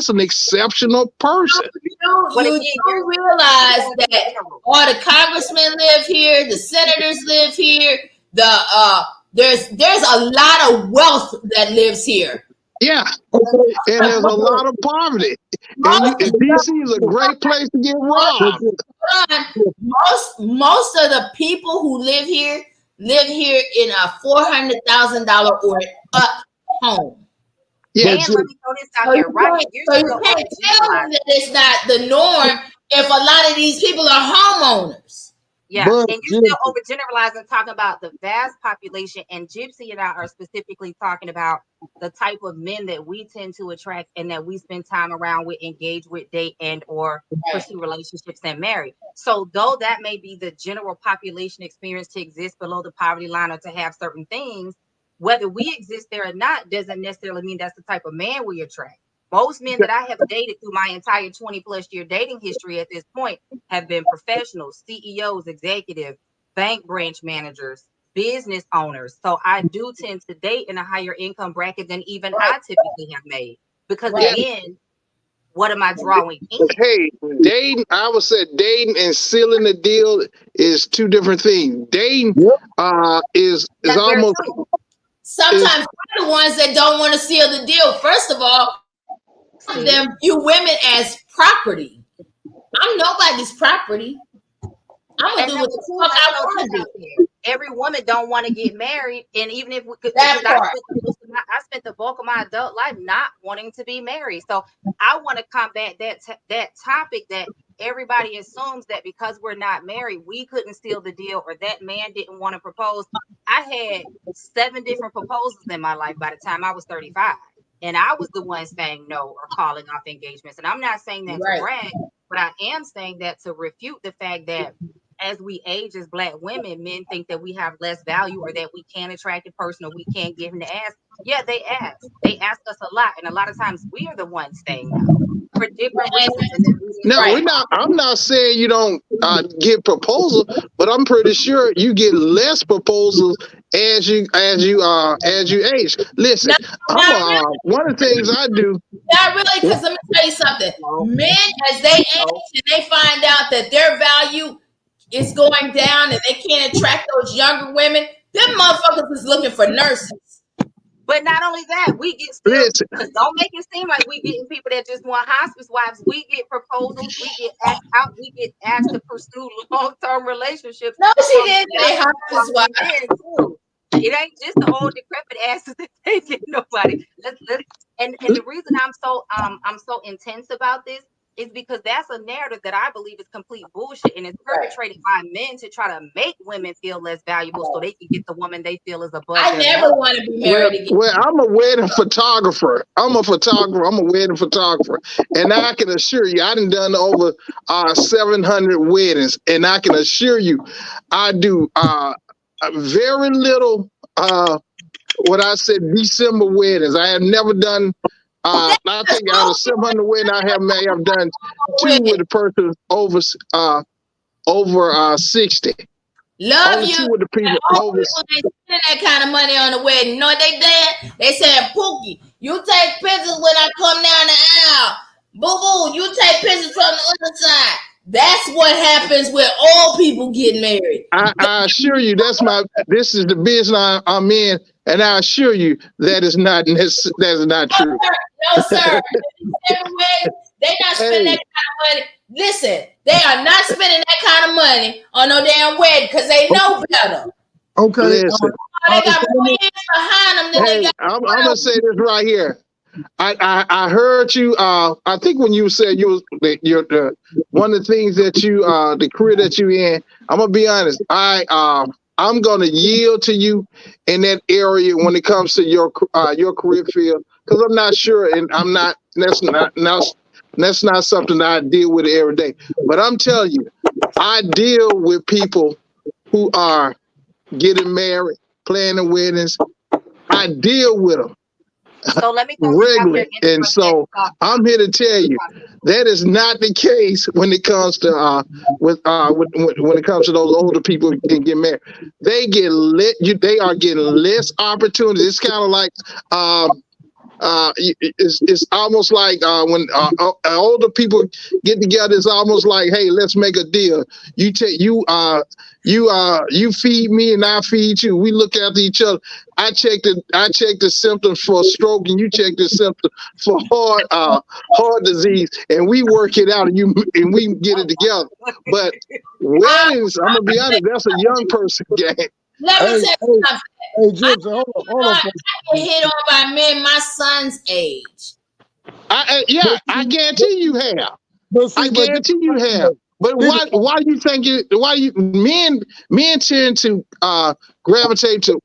an exceptional person. You do realize that all the congressmen live here, the senators live here. There's a lot of wealth that lives here. Yeah, and there's a lot of poverty. And DC is a great place to get robbed. Most of the people who live here in a $400,000 or up home. Yeah. And let me throw this out here, right? So you can't tell me that it's not the norm if a lot of these people are homeowners. Yeah, and you're still overgeneralizing, talking about the vast population, and Gypsy and I are specifically talking about the type of men that we tend to attract and that we spend time around with, engage with, date, and or pursue relationships and marry. So though that may be the general population experience to exist below the poverty line or to have certain things, whether we exist there or not doesn't necessarily mean that's the type of man we attract. Most men that I have dated through my entire 20+ year dating history at this point have been professionals, CEOs, executives, bank branch managers, business owners. So I do tend to date in a higher income bracket than even I typically have made. Because again, what am I drawing in? Hey, dating, I would say dating and sealing the deal is two different things. Dating is almost... Sometimes we're the ones that don't want to seal the deal. First of all, them view women as property. I'm nobody's property. I'm gonna do what the fuck I want to do. Every woman don't want to get married, and even if I spent the bulk of my adult life not wanting to be married, so I want to combat that topic that everybody assumes that because we're not married, we couldn't seal the deal, or that man didn't want to propose. I had 7 different proposals in my life by the time I was 35. And I was the one saying no or calling off engagements. And I'm not saying that to brag, but I am saying that to refute the fact that as we age as Black women, men think that we have less value or that we can't attract a person or we can't give him the ask. Yeah, they ask. They ask us a lot. And a lot of times we are the ones saying no for different reasons. No, I'm not saying you don't get proposals, but I'm pretty sure you get less proposals as you age. Listen, one of the things I do. Not really, because let me tell you something. Men, as they age and they find out that their value is going down and they can't attract those younger women, them motherfuckers is looking for nurses. But not only that, we get still, don't make it seem like we getting people that just want hospice wives. We get proposals, we get asked out, we get asked to pursue long-term relationships. No, she didn't say hospice wives. It ain't just the old decrepit asses that can't get nobody. And the reason I'm so intense about this is because that's a narrative that I believe is complete bullshit, and it's perpetrated by men to try to make women feel less valuable so they can get the woman they feel is above. I never want to be married again. Well, I'm a wedding photographer. I'm a wedding photographer, and I can assure you, I done over 700 weddings, and I can assure you, I do very little. What I said, December weddings. I have never done. I think out of 700 weddings I have done 2 with a person over 60. Love only you. 2 with the people over. People ain't spending that kind of money on the wedding. You know what they did? They said, Pookie, you take pictures when I come down the aisle. Boo boo, you take pictures from the other side. That's what happens when all people get married. I assure you, this is the business I'm in, and I assure you that is not true. No, sir. They're not spending that kind of money. Listen, they are not spending that kind of money on no damn wedding because they know better. Okay. Listen, Oh, they got So more years behind them than they hey, got. I'm gonna say this right here. I heard you. I think when you said you was one of the things that you the career that you in. I'm gonna be honest. I'm gonna yield to you in that area when it comes to your career field because I'm not sure and I'm not. That's not something that I deal with every day. But I'm telling you, I deal with people who are getting married, planning weddings. I deal with them So let me throw this out there regularly. and And interrupt that so thought I'm here to tell you that is not the case when it comes to when it comes to those older people can get married. They get lit. They are getting less opportunities. It's kind of like it's almost like when older people get together. It's almost like, hey, let's make a deal. You take you feed me and I feed you. We look after each other. I check the symptoms for stroke and you check the symptoms for heart disease, and we work it out and we get it together. But I, weddings, I'm gonna be honest, that's a young person game. let me hey, tell you hey, something. hey, I, Gypsy, hold on I for get hit on by men my son's age. Yeah, I guarantee you have. I but this guarantee you have. But this why do you think it? Why you men tend to gravitate to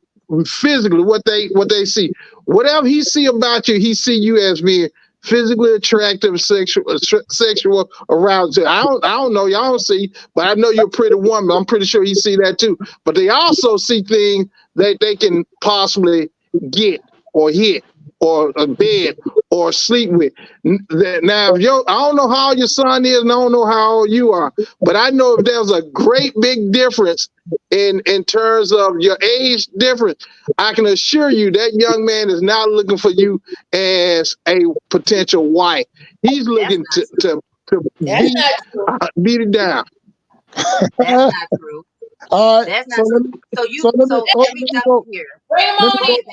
physically what they see. Whatever he see about you, he see you as being physically attractive, sexual arousal. I don't know. Y'all don't see, but I know you're a pretty woman. I'm pretty sure he see that too. But they also see things that they can possibly get or hit or a bed or sleep with. Now, if I don't know how old your son is, and I don't know how old you are, but I know if there's a great big difference in terms of your age difference, I can assure you that young man is not looking for you as a potential wife. He's that's looking not true. to That's not true. beat it down. That's all not true. right. That's not So let true. me So so you let me so hold let on, me let me jump go. in here. Bring them Let me on go. in.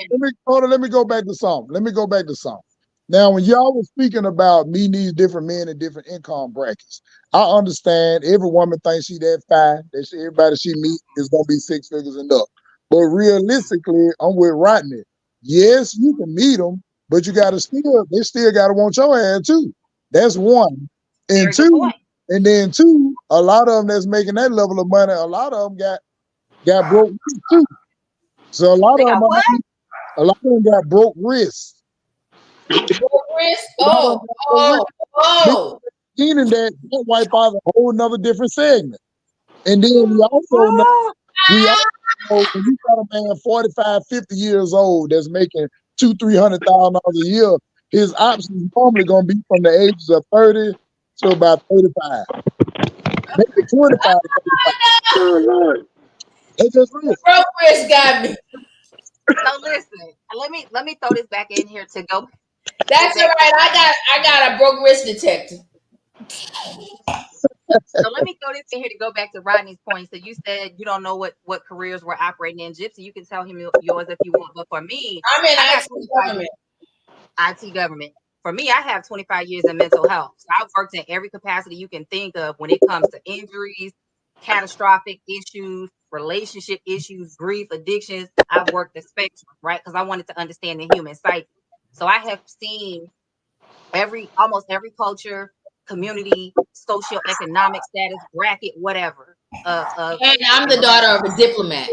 Go ahead. Let me go back to something. Let me go back to something. Now, when y'all was speaking about meeting these different men in different income brackets, I understand every woman thinks she that fine. Everybody she meet is gonna be six figures and up. But realistically, I'm with Rodney. Yes, you can meet them, but they still gotta want your ass too. That's one. And Very good two, point. and then two, a lot of them that's making that level of money, a lot of them got broke too. So They got what? a lot of them got broke wrists. Broke wrist. A lot of them got broke Oh, wrists, oh. meaning that wipe out a whole another different segment. And then Oh, we also know when you got a man 45, 50 years old that's making two, $300,000 a year, his options normally gonna be from the ages of 30 to about 35, maybe 25 to 35. Oh, Lord. They just real. Broke wrist got me. so listen. Let me throw this back in here to go That's all back to right. Rodney's I point. got a broke wrist detector. So let me throw this in here to go back to Rodney's point. So you said you don't know what careers we're operating in. Gypsy, you can tell him yours if you want. But for me, I'm in I got IT 25 government. IT government. For me, I have 25 years in mental health. So I've worked in every capacity you can think of when it comes to injuries, catastrophic issues, relationship issues, grief, addictions. I've worked the spectrum, right? Because I wanted to understand the human psyche. So I have seen almost every culture, community, socioeconomic status, bracket, whatever. Of And I'm the daughter of a diplomat.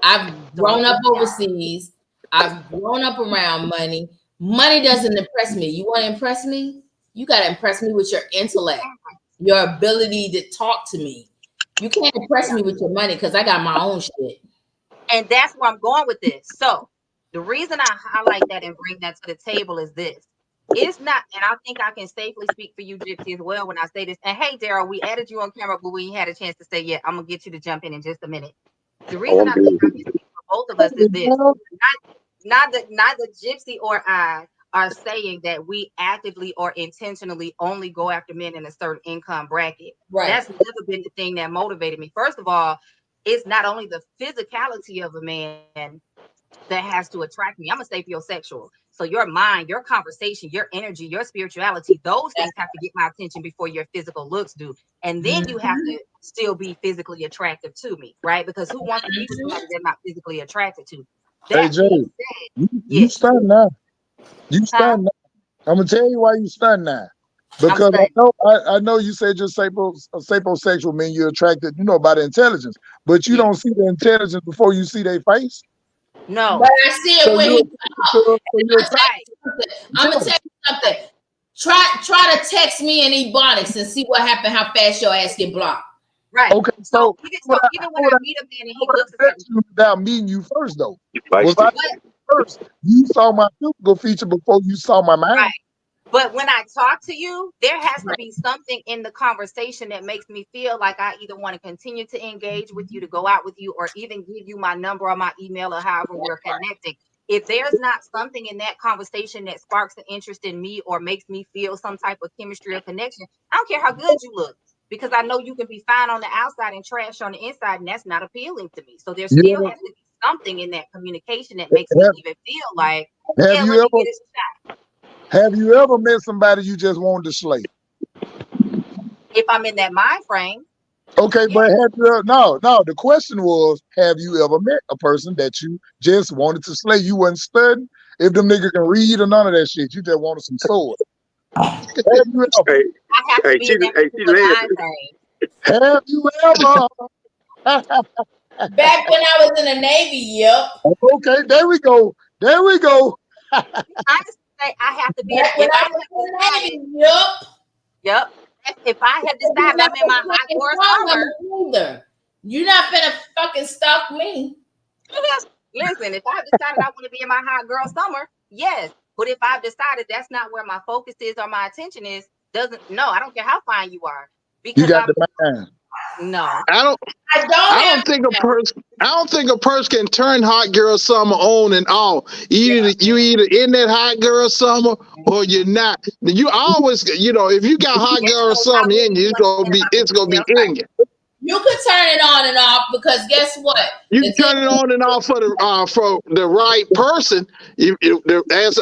I've so grown up overseas. I've grown up around money. Money doesn't impress me. You want to impress me? You got to impress me with your intellect, your ability to talk to me. You can't impress yeah. me with your money because I got my own shit. And that's where I'm going with this. So the reason I highlight that and bring that to the table is this. It's not, and I think I can safely speak for you, Gypsy, as well when I say this. And hey, Daryl, we added you on camera, but we ain't had a chance to say yet. I'm gonna get you to jump in just a minute. The Oh, reason I'm I think good. I can speak for both of us is this: neither Gypsy or I are saying that we actively or intentionally only go after men in a certain income bracket. Right. That's never been the thing that motivated me. First of all, it's not only the physicality of a man that has to attract me. I'm a sapiosexual. So your mind, your conversation, your energy, your spirituality, those things have to get my attention before your physical looks do. And then you have to still be physically attractive to me, right? Because who wants to be with somebody they're not physically attracted to? Hey That Jay, being said, you yes. stunned now. You Huh? stunned now. I'm gonna tell you why you stunned now. I'm Because studying. I know you said you're sapiosexual, mean you're attracted, by the intelligence, but you Yeah. don't see the intelligence before you see their face. No. But I see it So when you're he so you're Right. I'm gonna attracted tell you something. Try to text me in Ebonics and see what happened, how fast your ass get blocked. Right. Okay, So so even when how would I I, meet a man and how he would looks a I met certain you without meeting you first though? Like Was I what first? You saw my physical feature before you saw my mind. right. But when I talk to you, there has to be something in the conversation that makes me feel like I either want to continue to engage with you, to go out with you, or even give you my number or my email or however we're connecting. If there's not something in that conversation that sparks an interest in me or makes me feel some type of chemistry or connection, I don't care how good you look, because I know you can be fine on the outside and trash on the inside, and that's not appealing to me. So there You still ever has to be something in that communication that makes me have, even feel like, have yeah, you let me ever get it shot. have you ever met somebody you just wanted to slay? If I'm in that mind frame, Okay, yeah. but no. The question was, have you ever met a person that you just wanted to slay? You wasn't studying if them niggas can read or none of that shit. You just wanted some sword. Have you ever? hey, I have to be in that she particular mind laughing. frame. Have you ever? Back when I was in the Navy, yep. Okay, there we go. There we go. Honestly, say I have to be in. Back when If I I was have in the decided, Navy, yep. yep. If I have You're decided not I'm in my gonna hot fucking girl phone summer, number either. You're not gonna fucking stalk me. listen. If I've decided I want to be in my hot girl summer, yes. But if I've decided that's not where my focus is or my attention is, I don't care how fine you are, You because got the mind. no. I don't. I don't I have don't think a person. I don't think a person can turn hot girl summer on and off. You either in that hot girl summer or you're not. You always, if you got hot It girl shows how summer in little you, you understand about the it's gonna be details, right? in you. you could turn it on and off because guess what? You The can thing turn it on and off for the right person. As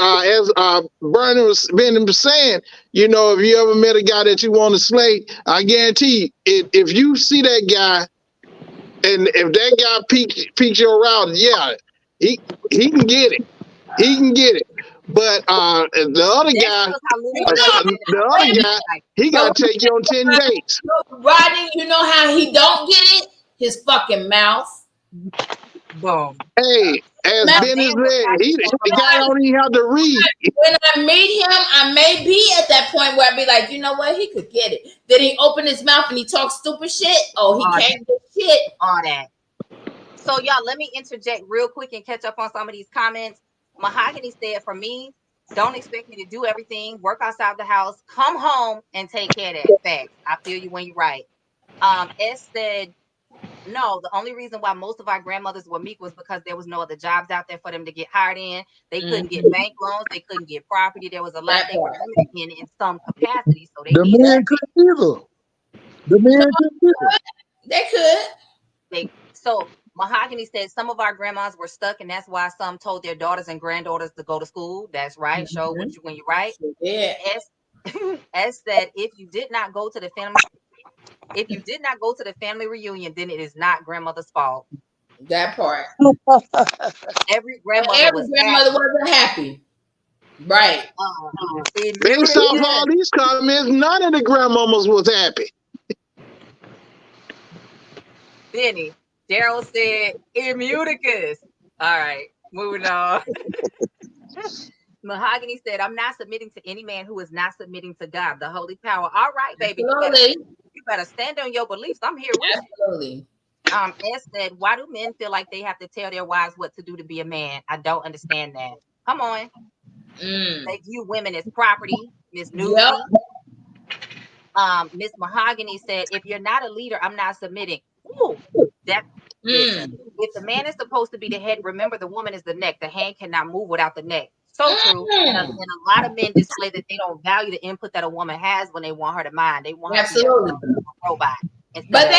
Bernie was saying, if you ever met a guy that you want to slay, I guarantee if you see that guy and if that guy piques your arousal, yeah, he can get it. He can get it. But the other That guy, shows how little you you know, understand the about the other wait a guy, minute. details, like he But got to take you on 10 dates. Rodney, you know how he don't get it? His fucking mouth. boom. Hey, as Mouth. Now Benny then what said, got you so the guy romantic? don't even have to read. When I meet him, I may be at that point where I'd be like, you know what, he could get it. Then he open his mouth and he talks stupid shit. Oh, he All that, can't get shit. all that. So y'all, let me interject real quick and catch up on some of these comments. Mahogany said, for me, don't expect me to do everything, work outside the house, come home and take care of that. Facts. I feel you when you're right. S said, no, the only reason why most of our grandmothers were meek was because there was no other jobs out there for them to get hired in. They couldn't get bank loans, they couldn't get property. There was a lot That they were part. limited in some capacity. So they The needed men couldn't either. The No, men couldn't either. they could. so Mahogany said some of our grandmas were stuck, and that's why some told their daughters and granddaughters to go to school. That's right. Show what you when you're right. Yeah, S S said if you did not go to the family reunion, then it is not grandmother's fault. that part. Every But grandmother every was grandmother happy. wasn't happy. Right. Based off Immunity. all these comments, none of the grandmamas was happy. Benny. Daryl said immunicus. All right, moving on. Mahogany said, I'm not submitting to any man who is not submitting to God, the holy power. All right, baby. Absolutely. You better stand on your beliefs. I'm here with you. Absolutely. S said, why do men feel like they have to tell their wives what to do to be a man? I don't understand that. Come on. They view women as property. Miss Yep. Newsy. Miss Mahogany said, if you're not a leader, I'm not submitting. Ooh, that listen. If the man is supposed to be the head, remember the woman is the neck. The hand cannot move without the neck. So true. And a lot of men display that they don't value the input that a woman has when they want her to mind. They want her to be Absolutely. a robot. But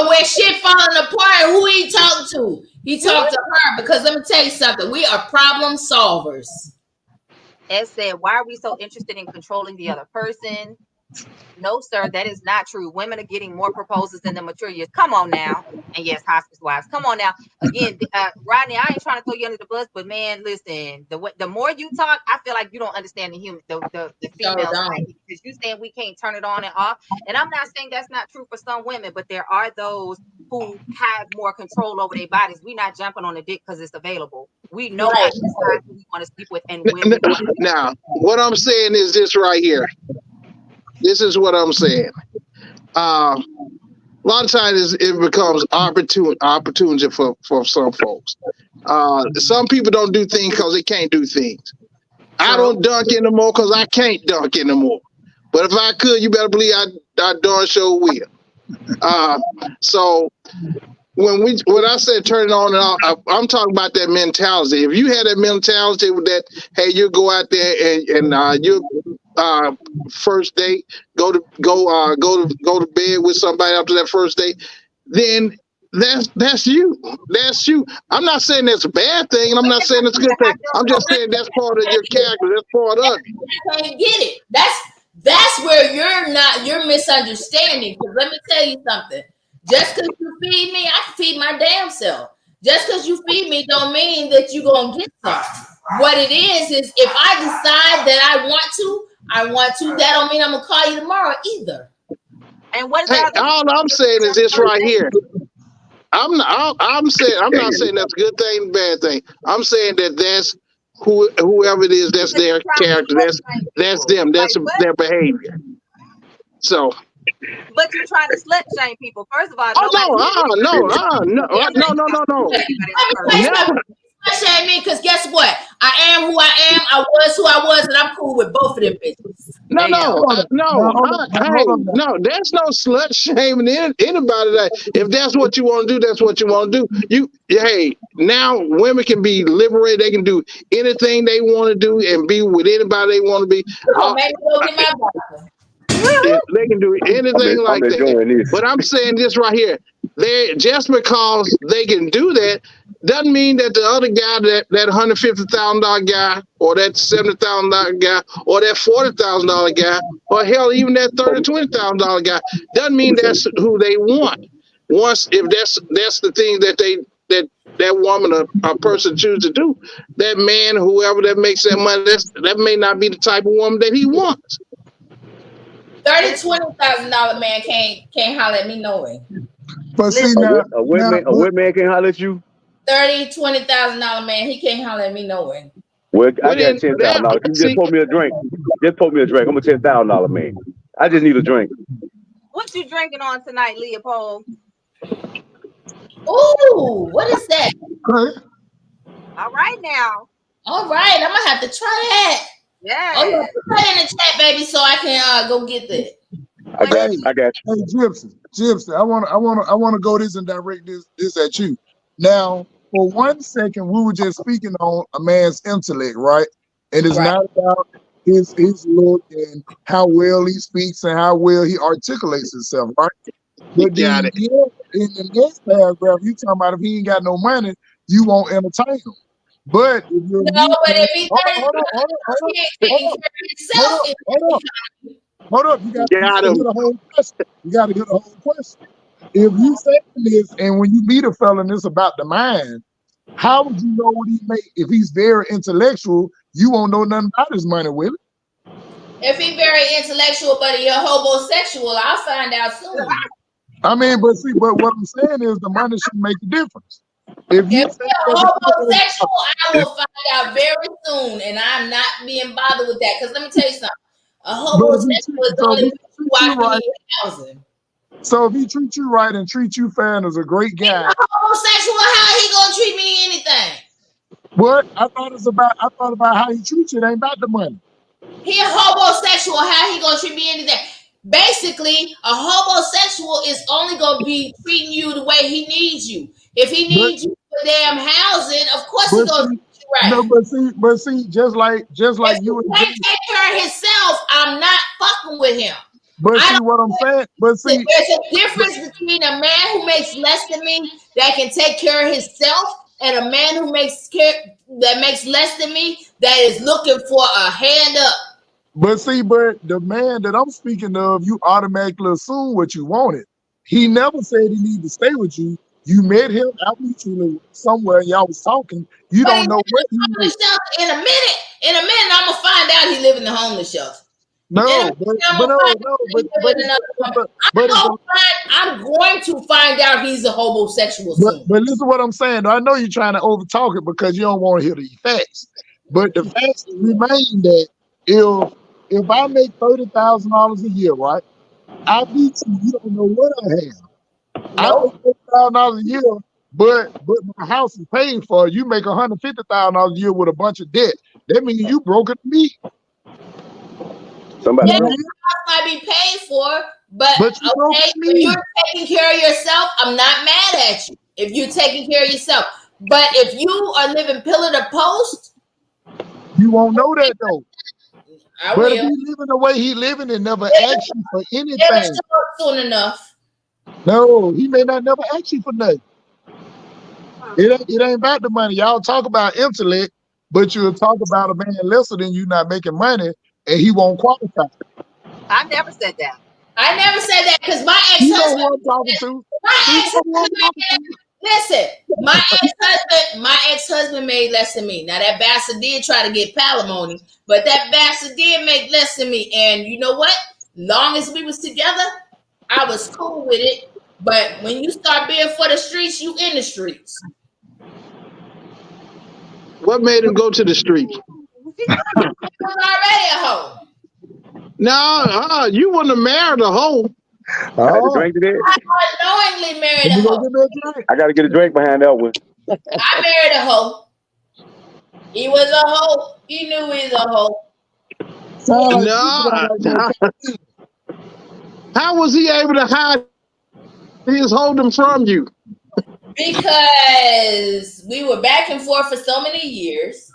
when shit falling apart, who he talking to? He talked to her because let me tell you something. We are problem solvers. Ed said, why are we so interested in controlling the other person? No, sir, that is not true. Women are getting more proposals than the mature years. Come on now. And yes, hospice wives. Come on now. Again, Rodney, I ain't trying to throw you under the bus, but man, listen, the more you talk, I feel like you don't understand the So female don't. psyche, because you saying we can't turn it on and off. And I'm not saying that's not true for some women, but there are those who have more control over their bodies. We're not jumping on the dick because it's available. We know how Right. to decide who we want to sleep with and when we want to. Now, what I'm saying is this right here. This is what I'm saying. A lot of times it becomes opportunity for some folks. Some people don't do things because they can't do things. I True. don't dunk anymore because I can't dunk anymore. But if I could, you better believe I darn sure will. So when I said turn it on and off, I'm talking about that mentality. If you had that mentality with that, hey, you go out there and you first date, go to bed with somebody after that first date, then that's you. That's you. I'm not saying that's a bad thing, and I'm not saying it's a good thing. I'm just saying that's part of your character. That's part of it. I can't get it. That's where you're misunderstanding. Because let me tell you something. Just because you feed me, I can feed my damn self. Just because you feed me don't mean that you're gonna get some. What it is if I decide that I want to, that don't mean I'm gonna call you tomorrow either. And what is Hey, that? all I'm saying is this right here. I'm not saying that's a good thing, bad thing. I'm saying that that's whoever it is, that's their character. That's them. That's their behavior. So. But you're trying to slut shame people. First of all, Oh nobody. no. Never. Shame me, because guess what? I am who I am. I was who I was, and I'm cool with both of them bitches. No. Hold on. There's no slut shaming anybody. That if that's what you want to do, that's what you want to do. Hey, now women can be liberated. They can do anything they want to do and be with anybody they want to be. They can do anything like that. But I'm saying this right here. Just because they can do that doesn't mean that the other guy, that $150,000 guy, or that $70,000 guy, or that $40,000 guy, or hell, even that $20,000 guy, doesn't mean that's who they want. Once, if that's the thing that woman or a person chooses to do, that man, whoever that makes that money, that may not be the type of woman that he wants. $20,000 man can't holler at me no way. But see now, a white man can holler at you. $20,000 man, he can't holler at me no way. Well, I got $10,000. You just pour me a drink. Just pour me a drink. I'm a $10,000 man. I just need a drink. What you drinking on tonight, Leopold? Ooh, what is that? okay. All right now. All right, I'm gonna have to try that. Yeah. Oh, yeah, put that in the chat, baby, so I can go get that. I got you. Hey, Gypsy, I want to go this and direct this at you. Now, for 1 second, we were just speaking on a man's intellect, right? And it's not about his look and how well he speaks and how well he articulates himself, right? But then in the next paragraph, you talking about if he ain't got no money, you won't entertain him. But if you're if he's hold up, you got to hear the whole question. You got to hear the whole question. If you say this, and when you meet a fella and it's about the mind, how would you know what he make? If he's very intellectual, you won't know nothing about his money, will it? If he's very intellectual, but he's a homosexual, I'll find out soon. I mean, but what I'm saying is the money should make a difference. If you're homosexual, I will find out very soon, and I'm not being bothered with that. Because let me tell you something: a homosexual is only watching housing. So if he treats you right and treats you fair and is a great guy, homosexual, how he gonna treat me anything? What I thought about how he treats you. It ain't about the money. He a homosexual, how he gonna treat me anything? Basically, a homosexual is only gonna be treating you the way he needs you. If he needs you for damn housing, of course he's gonna treat you right. No, but see, just like if you can't take care of himself, I'm not fucking with him. But see what I'm saying? But see, there's a difference between a man who makes less than me that can take care of himself and a man who makes less than me that is looking for a hand up. But see, but the man that I'm speaking of, you automatically assume what you wanted. He never said he needed to stay with you. You met him out mutually somewhere, and y'all was talking. You But he don't know lives what in he the was. homeless shelter. In a minute, I'm gonna find out he live in the homeless shelter. In a No, minute, I'm gonna no, find no, out he live in another homeless. I'm going to find out he's a homosexual soon. but listen to what I'm saying. I know you're trying to overtalk it because you don't want to hear the facts. But the facts remain that if I make $30,000 a year, right? I beat you. You don't know what I have. I make Nope. $30,000 a year, but my house is paid for. You make $150,000 a year with a bunch of debt. That means you broke it to me. Somebody Yeah, broke. the house might be paid for, but But you broke okay, it to if me. you're taking care of yourself, I'm not mad at you. If you're taking care of yourself, but if you are living pillar to post, You won't know that though. I But if will. he living the way he living and never It'll, ask you for it'll anything, show up soon enough. no, he may not never ask you for nothing. It ain't about the money. Y'all talk about intellect, but you'll talk about a man lesser than you not making money, and he won't qualify. I never said that. I never said that because my You know ex-husband, who I'm talking to. my He know who I'm ex-husband talking made, to. listen, my ex-husband made less than me. Now that bastard did try to get palimony, but that bastard did make less than me. And you know what? Long as we was together, I was cool with it. But when you start being for the streets, you in the streets. What made him go to the street? I was already a hoe. No, you wouldn't have married a hoe. I had to Oh, drink to that. I unknowingly married can a you go hoe. get me a drink? I got to get a drink behind that one. I married a hoe. He was a hoe. He knew he was a hoe. Sound like people don't No, like no company. how was he able to hide his holding from you? Because we were back and forth for so many years,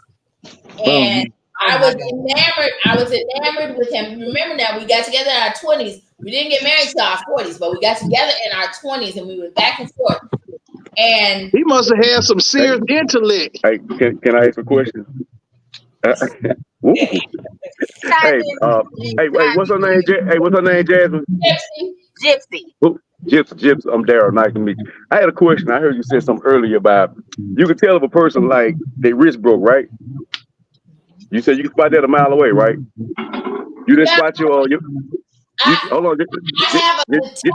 and I was enamored. I was enamored with him. Remember now, we got together in our 20s. We didn't get married till our 40s, but we got together in our 20s, and we were back and forth. And He must have had some Hey, serious intellect. hey, can I ask a question? Woo. Hey, hey, what's her name? Hey, what's her name? Jasmine. Gypsy, Who? Jips. I'm Daryl. Nice to meet you. I had a question. I heard you said something earlier about you can tell if a person like they wrist broke, right? You said you can spot that a mile away, right? You didn't yeah, spot your you I, hold on. I have a detector.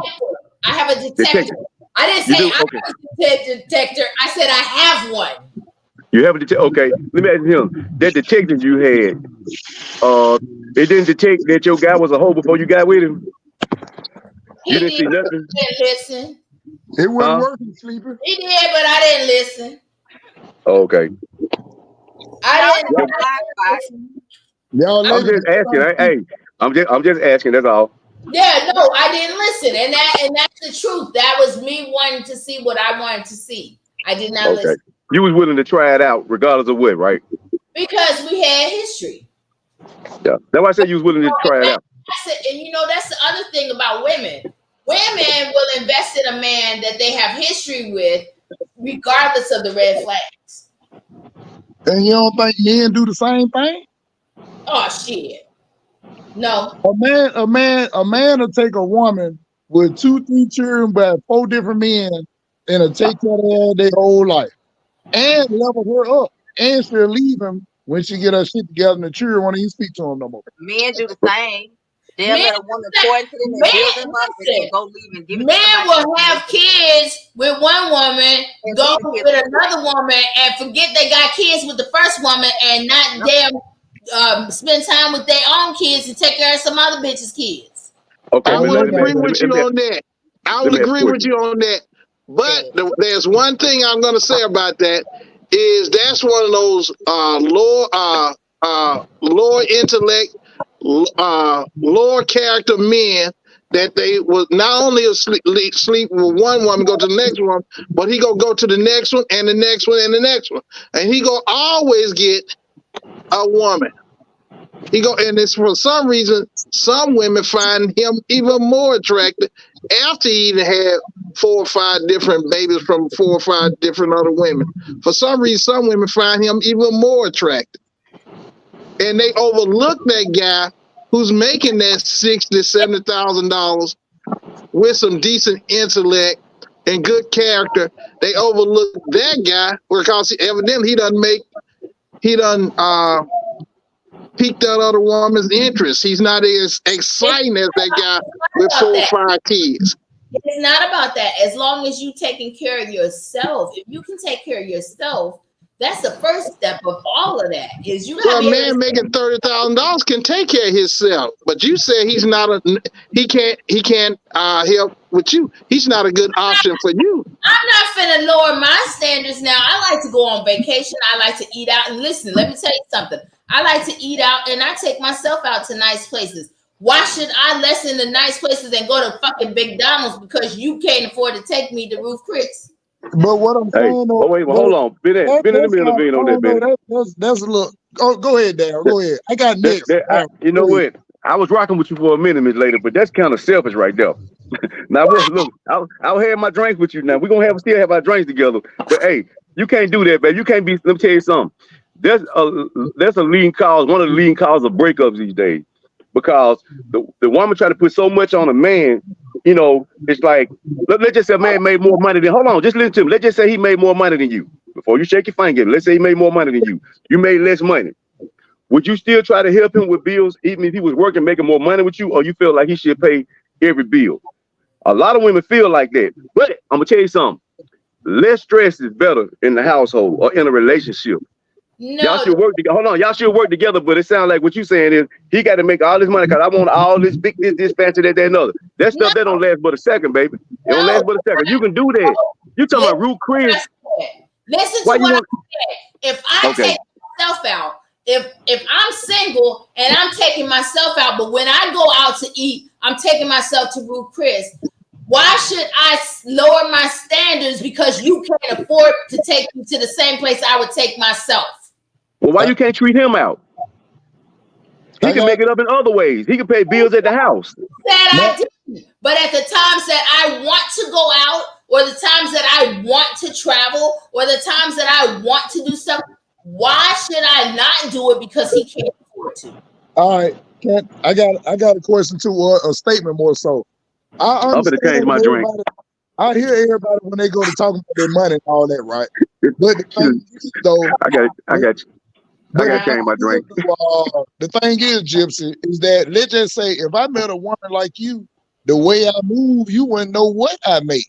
I have a Detect. detector. I didn't You say do I okay. have a detector. I said I have one. You have a detect. Okay, let me ask him. That detective you had, it didn't detect that your guy was a hoe before you got with him. You He didn't see did. nothing, I didn't listen. It wasn't huh? working, sleeper. He did, but I didn't listen. Oh, okay. I Y'all didn't, have a Yep. I blind didn't spot. listen. Y'all I'm ladies, just asking. Hey, I'm just asking. That's all. Yeah, no, I didn't listen, and that's the truth. That was me wanting to see what I wanted to see. I did not Okay. listen You was willing to try it out, regardless of what, right? because we had history. Yeah. That's why I said you was willing to try it out. That's it. And you know, that's the other thing about women. Women will invest in a man that they have history with, regardless of the red flags. and you don't think men do the same thing? Oh shit. No. A man will take a woman with 2, 3 children by 4 different men and will take care of her their whole life and level her up. And she'll leave him when she get her shit together and the children won't even speak to him no more. Men do the same. They'll Men, let a woman pour into them and build them up and listen, then go leave and give it to men somebody else will and have make them kids with one woman, and go leave the kids with with them. another woman, and forget they got kids with the first woman, and not Yep. damn spend time with their own kids and take care of some other bitches' kids. Okay, I but And will let, let me agree ask, with you on that. I let will me ask a agree with question. you on that. But Okay. there's one thing I'm going to say about that is that's one of those lower intellect, lower character men that they will not only sleep with one woman, go to the next one, but he gonna go to the next one and the next one and the next one, and he gonna always get a woman. And it's for some reason some women find him even more attractive after he even had 4 or 5 different babies from 4 or 5 different other women. For some reason, some women find him even more attractive. And they overlook that guy who's making that $60,000-$70,000 with some decent intellect and good character. They overlook that guy because evidently he done piqued that other woman's interest. He's not as exciting as that guy with 4 or 5 kids. It's not about that. As long as you taking care of yourself, if you can take care of yourself, that's the first step of all of that. Is you Well, a man making $30,000 can take care of himself, but you say he can't help with you. He's not a good option for you. I'm not finna lower my standards now. I like to go on vacation. I like to eat out. And listen, let me tell you something. I like to eat out, and I take myself out to nice places. Why should I lessen the nice places and go to fucking McDonald's because you can't afford to take me to Ruth Chris? But what I'm saying, though, wait, hold on. Been in the middle being on that, Bennett. That's a little. Oh, go ahead, Darryl. Go ahead. I got next. You know what? I was rocking with you for a minute, Miss Lady, but that's kind of selfish right there. Now, look, I'll have my drinks with you now. We're going to still have our drinks together. But, hey, you can't do that, baby. You can't be, let me tell you something. That's a leading cause, one of the leading causes of breakups these days. Because the woman try to put so much on a man, you know, it's like, let's just say a man made more money than, hold on, just listen to him. Let's just say he made more money than you. Before you shake your finger, let's say he made more money than you. You made less money. Would you still try to help him with bills, even if he was working, making more money with you, or you feel like he should pay every bill? A lot of women feel like that. But I'm going to tell you something. Less stress is better in the household or in a relationship. No. Y'all should work together. Hold on, y'all should work together, but it sounds like what you saying is he got to make all this money because I want all this big this fancy that and other. That stuff that don't last but a second, baby. It don't last but a second. You can do that. You talking about Ruth Chris? Listen to what I said. If I take myself out, if I'm single and I'm taking myself out, but when I go out to eat, I'm taking myself to Ruth Chris. Why should I lower my standards because you can't afford to take me to the same place I would take myself? Well, why you can't treat him out? He can make it up in other ways. He can pay bills at the house. That I didn't. But at the times that I want to go out, or the times that I want to travel, or the times that I want to do stuff, why should I not do it because he can't afford to? All right, I got a question too, or a statement more so. I'm gonna change my drink. I hear everybody when they go to talk about their money and all that, right? But the thing is, though, I got you. I got to change my drink. The thing is, Gypsy, is that let's just say if I met a woman like you, the way I move, you wouldn't know what I make.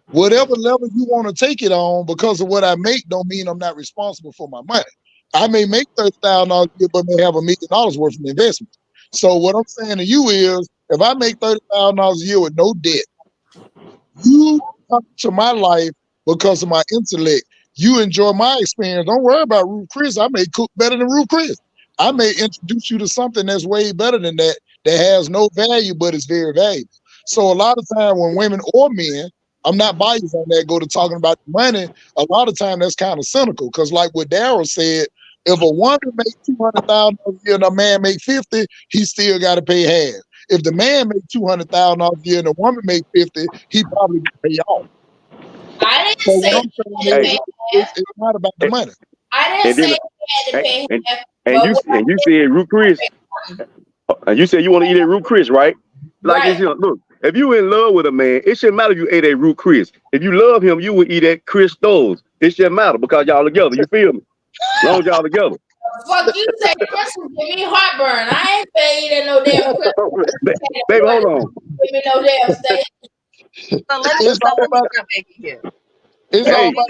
Whatever level you want to take it on, because of what I make, don't mean I'm not responsible for my money. I may make $30,000 a year, but may have $1 million worth of investment. So what I'm saying to you is, if I make $30,000 a year with no debt, you come to my life because of my intellect. You enjoy my experience. Don't worry about Ruth Chris. I may cook better than Ruth Chris. I may introduce you to something that's way better than that has no value, but it's very valuable. So a lot of time when women or men, I'm not biased on that, go to talking about the money, a lot of time that's kind of cynical. Because like what Darryl said, if a woman makes $200,000 a year and a man make 50, he still got to pay half. If the man make $200,000 a year and the woman make 50, he probably pay off. I didn't say it's not about the money. I didn't say he had to pay half. And you said Ruth Chris, and you said you want to eat at Ruth Chris, right? Like right. Look, if you in love with a man, it shouldn't matter if you ate at Ruth Chris. If you love him, you would eat at Chris Stowe's. It shouldn't matter because y'all together. You feel me? As long as y'all together. Fuck you say Chris will give me heartburn. I ain't paying eating no damn Chris. Baby, hold on. Give me no damn steak. So let me jump back in here. It's all about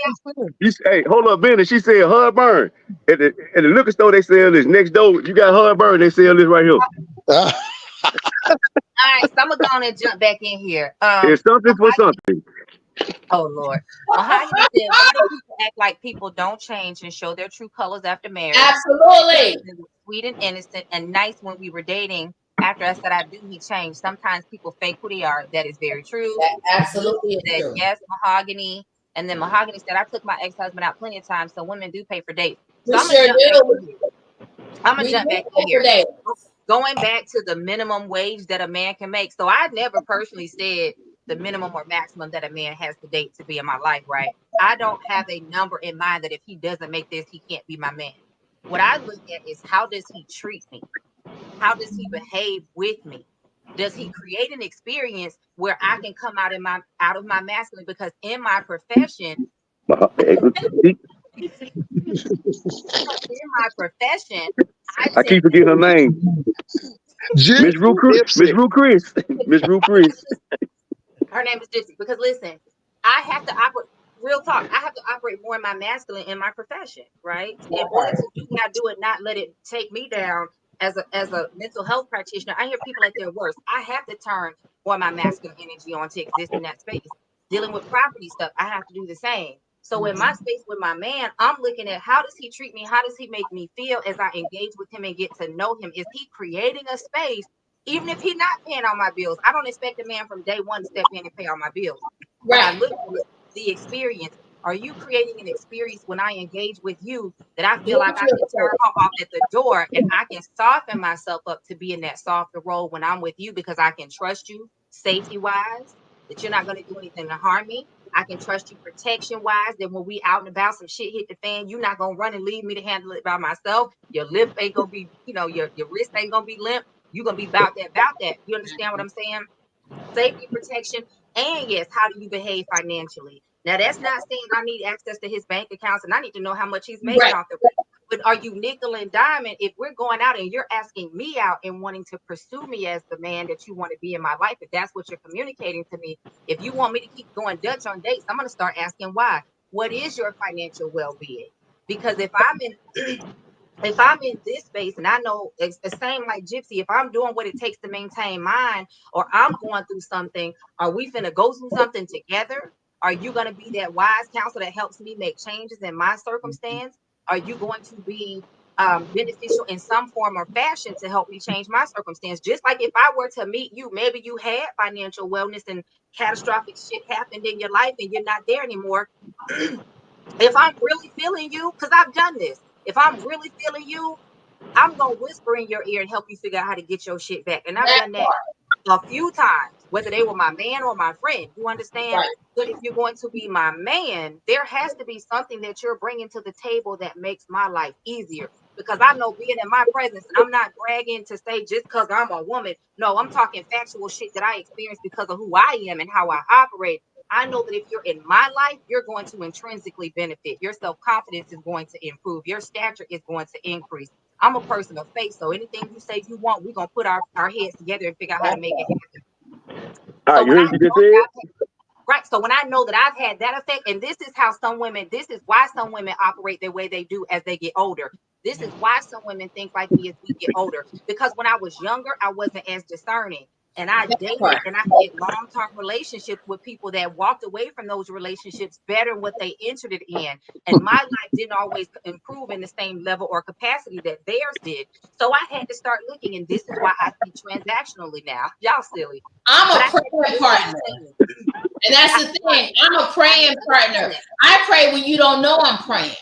hey, hold up, Benny. She said heartburn. At the liquor store, they sell this. Next door, you got heartburn. They sell this right here. All right, so I'm gonna go on and jump back in here. It's something for something. Oh Lord. How you said, why do people act like people don't change and show their true colors after marriage? Absolutely. Sweet and innocent and nice when we were dating. After I said I do, he changed. Sometimes people fake who they are. That is very true. That absolutely is true. Yes, mahogany. And then Mahogany said, I took my ex-husband out plenty of times, so women do pay for dates. So I'm going to jump back in here. Going back to the minimum wage that a man can make. So I never personally said the minimum or maximum that a man has to date to be in my life, right? I don't have a number in mind that if he doesn't make this, he can't be my man. What I look at is how does he treat me? How does he behave with me? Does he create an experience where I can come out of my masculine? Because in my profession, in my profession, I I tend keep forgetting her name. Gypsy Miss Rue Chris. Miss Dipsy. Rue Chris. Miss Rue Chris. her name is Gypsy. Because listen, I have to operate real talk. I have to operate more in my masculine in my profession, right? In order to do what I do and not let it take me down as a mental health practitioner. I hear people at their worst. I have to turn more of my masculine energy on to exist in that space. Dealing with property stuff, I have to do the same. So in my space with my man, I'm looking at how does he treat me? How does he make me feel as I engage with him and get to know him? Is he creating a space even if he's not paying all my bills? I don't expect a man from day one to step in and pay all my bills. What I Right. look at is the experience. Are you creating an experience when I engage with you that I feel You like I feel can turn safe. off at the door and I can soften myself up to be in that softer role when I'm with you because I can trust you safety wise, that you're not going to do anything to harm me. I can trust you protection wise. That when we out and about, some shit hit the fan, you're not gonna run and leave me to handle it by myself. Your lip ain't gonna be, your wrist ain't gonna be limp. You're gonna be about that. You understand what I'm saying? Safety, protection, and yes, how do you behave financially? Now, that's not saying I need access to his bank accounts and I need to know how much he's making Right. off the rent. But are you nickel and diamond if we're going out and you're asking me out and wanting to pursue me as the man that you want to be in my life? If that's what you're communicating to me, if you want me to keep going Dutch on dates, I'm going to start asking why. What is your financial well-being? Because if I'm in this space and I know it's the same like Gypsy, if I'm doing what it takes to maintain mine or I'm going through something, are we finna go through something together? Are you going to be that wise counsel that helps me make changes in my circumstance? Are you going to be beneficial in some form or fashion to help me change my circumstance? Just like if I were to meet you, maybe you had financial wellness and catastrophic shit happened in your life and you're not there anymore. If I'm really feeling you, because I've done this, if I'm really feeling you, I'm gonna whisper in your ear and help you figure out how to get your shit back. And I've That done that part. a few times, whether they were my man or my friend. You understand? Right. But if you're going to be my man, there has to be something that you're bringing to the table that makes my life easier. Because I know being in my presence, and I'm not bragging to say just because I'm a woman. No, I'm talking factual shit that I experienced because of who I am and how I operate. I know that if you're in my life, you're going to intrinsically benefit. Your self confidence is going to improve. Your stature is going to increase. I'm a person of faith, so anything you say you want, we're gonna put our heads together and figure out how to That make it part. happen. All So right, you when I heard what you know just that said? right, so when I know that I've had that effect, and this is how some women, this is why some women operate the way they do as they get older. This is why some women think like me as we get older. Because when I was younger, I wasn't as discerning. And I That dated part. and I had long-term relationships with people that walked away from those relationships better than what they entered it in. And my life didn't always improve in the same level or capacity that theirs did. So I had to start looking, and this is why I think transactionally now. Y'all silly. I'm But I a had to praying start partner. saying, And that's I the had thing. I'm a I had praying to partner. understand I pray when you don't know I'm praying.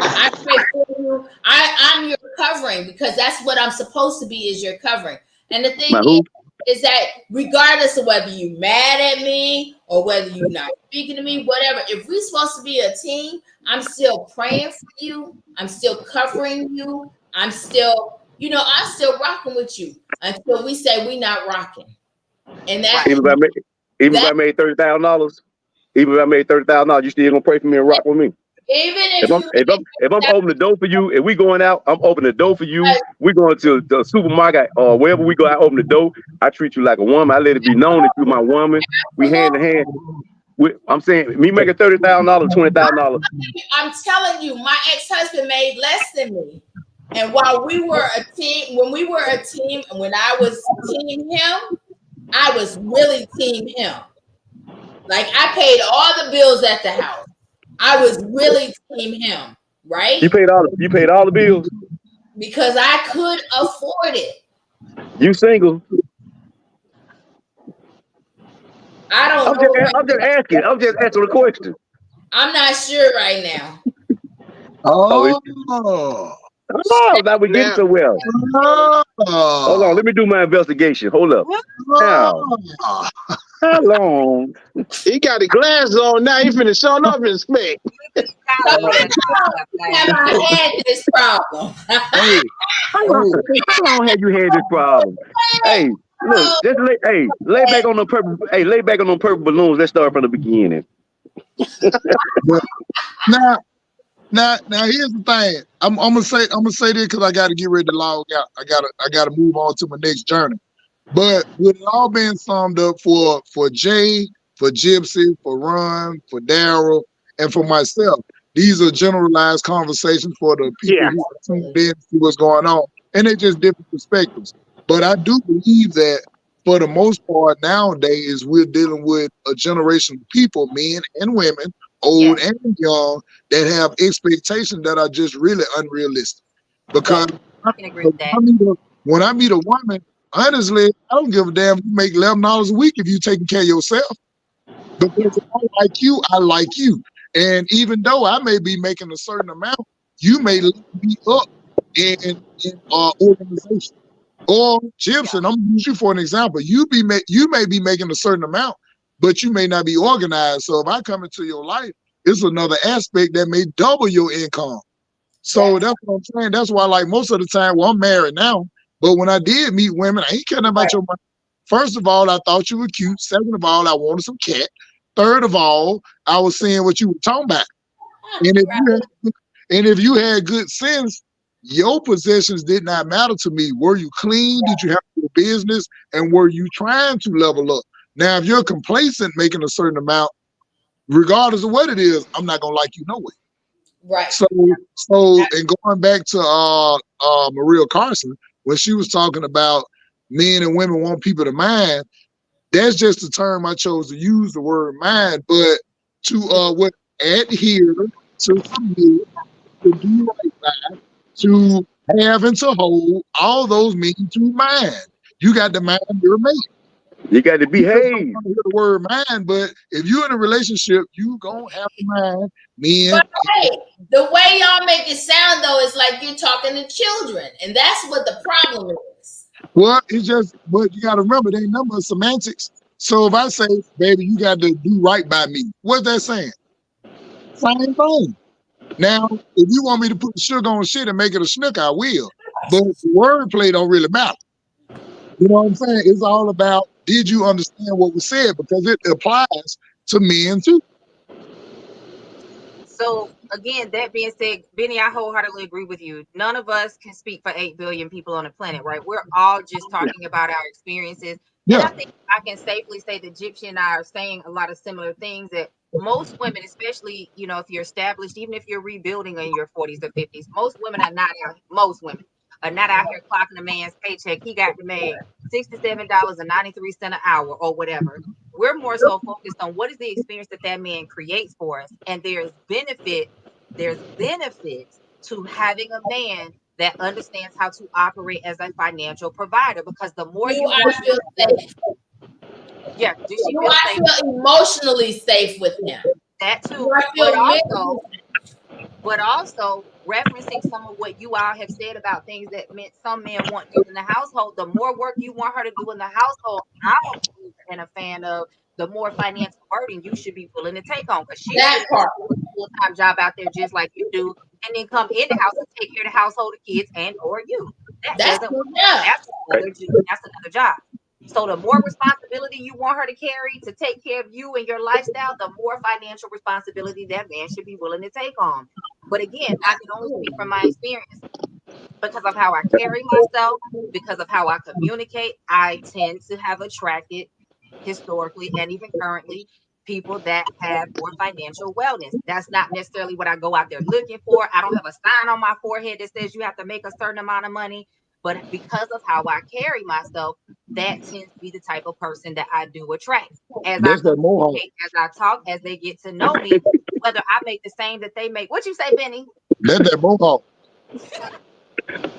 I pray for you. I'm your covering because that's what I'm supposed to be is your covering. And the My thing who? is that regardless of whether you mad at me or whether you're not speaking to me, whatever, if we're supposed to be a team, I'm still praying for you. I'm still covering you. I'm still rocking with you until we say we not rocking. And right. Even if I made, even if that I made $30,000, even if I made $30,000, you still gonna pray for me and rock with me. even If if I'm you if I'm if I'm opening the door for you, if we going out, I'm opening the door for you. We going to the supermarket or wherever we go. I open the door. I treat you like a woman. I let it be known that you're my woman. We hand in hand. I'm saying me making $30,000, $20,000. I'm telling you, my ex-husband made less than me. And while we were a team, when we were a team, and when I was team him, I was really team him. Like I paid all the bills at the house. I was really team him, right? You paid all the bills. Because I could afford it. You single. I don't know right I'm just asking. I'm just asking a question. I'm not sure right now. Oh, Oh, Oh, now we getting Now, somewhere. Hold on, oh, let me do my investigation. Hold up. Now, oh, how long? he got the glasses on now. He finna show up in spec. So Tyler over there have knocking I had this problem? Hey, how long? How long have you had this problem? Hey, look, just lay. Hey, lay back on the purple. Hey, lay back on them purple balloons. Let's start from the beginning. But now, here's the thing. I'm gonna say this because I got to get ready to log out. I gotta move on to my next journey. But with it all being summed up for Jay, for Gypsy, for Ron, for Daryl, and for myself, these are generalized conversations for the people Yeah. who are tuned in to see what's going on, and they're just different perspectives. But I do believe that for the most part nowadays, we're dealing with a generation of people, men and women, old Yes, and young, that have expectations that are just really unrealistic. Yeah. Because I can agree when with that. I meet a woman, honestly, I don't give a damn if you make $11 a week if you taking care of yourself. Yeah. Because if I like you, I like you. And even though I may be making a certain amount, you may lift me up in organization. Or Yeah. Gibson, I'm gonna use you for an example. You may be making a certain amount, but you may not be organized. So if I come into your life, it's another aspect that may double your income. So That's that's what I'm saying. That's why, like most of the time, well, I'm married now, but when I did meet women, I ain't caring right. about your money. First of all, I thought you were cute. Second of all, I wanted some cat. Third of all, I was seeing what you were talking about. And if you had, and if you had good sense, your possessions did not matter to me. Were you clean? Did you have your business? And were you trying to level up? Now, if you're complacent making a certain amount, regardless of what it is, I'm not gonna like you no way. Right. So, and going back to Maria Carson, when she was talking about men and women want people to mind, that's just the term I chose to use, the word mind. But to what adhere to submit, to do right by, to have and to hold, all those mean to mind. You got to mind your mate. You got to You just don't behave. want to hear the word mind, but if you're in a relationship, you gonna have to mind men. But hey, the way y'all make it sound though is like you're talking to children, and that's what the problem is. Well, it's just, but you got to remember, they number of semantics. So if I say, baby, you got to do right by me, what's that saying? Same thing. Now, if you want me to put the sugar on shit and make it a snook, I will. But the wordplay don't really matter. You know what I'm saying? It's all about did you understand what was said because it applies to men too. So again, that being said, Benny, I wholeheartedly agree with you. None of us can speak for 8 billion people on the planet, right? We're all just talking about our experiences. And Yeah, I think I can safely say that Gypsy and I are saying a lot of similar things that most women, especially, if you're established, even if you're rebuilding in your 40s or 50s, most women are not out here clocking a man's paycheck. He got to make $67.93 an hour or whatever. We're more so focused on what is the experience that man creates for us. And there's benefits to having a man that understands how to operate as a financial provider because the more Do you I work, feel safe? yeah, does she Do feel I safe? feel emotionally safe with him? That Do too. I But feel also, mentally? referencing some of what you all have said about things that meant some men want done in the household, the more work you want her to do in the household, I'm a believer and a fan of the more financial burden you should be willing to take on because she That should part. do a full-time job out there just like you do and then come in the house and take care of the household, the kids, and or you. That That's doesn't good work. enough. That's another job. So the more responsibility you want her to carry to take care of you and your lifestyle, the more financial responsibility that man should be willing to take on. But again, I can only speak from my experience because of how I carry myself, because of how I communicate. I tend to have attracted historically and even currently people that have more financial wellness. That's not necessarily what I go out there looking for. I don't have a sign on my forehead that says you have to make a certain amount of money. But because of how I carry myself, that tends to be the type of person that I do attract. As I that's that mohawk. communicate, as I talk, as they get to know me, whether I make the same that they make. What you say, Benny? That's that mohawk.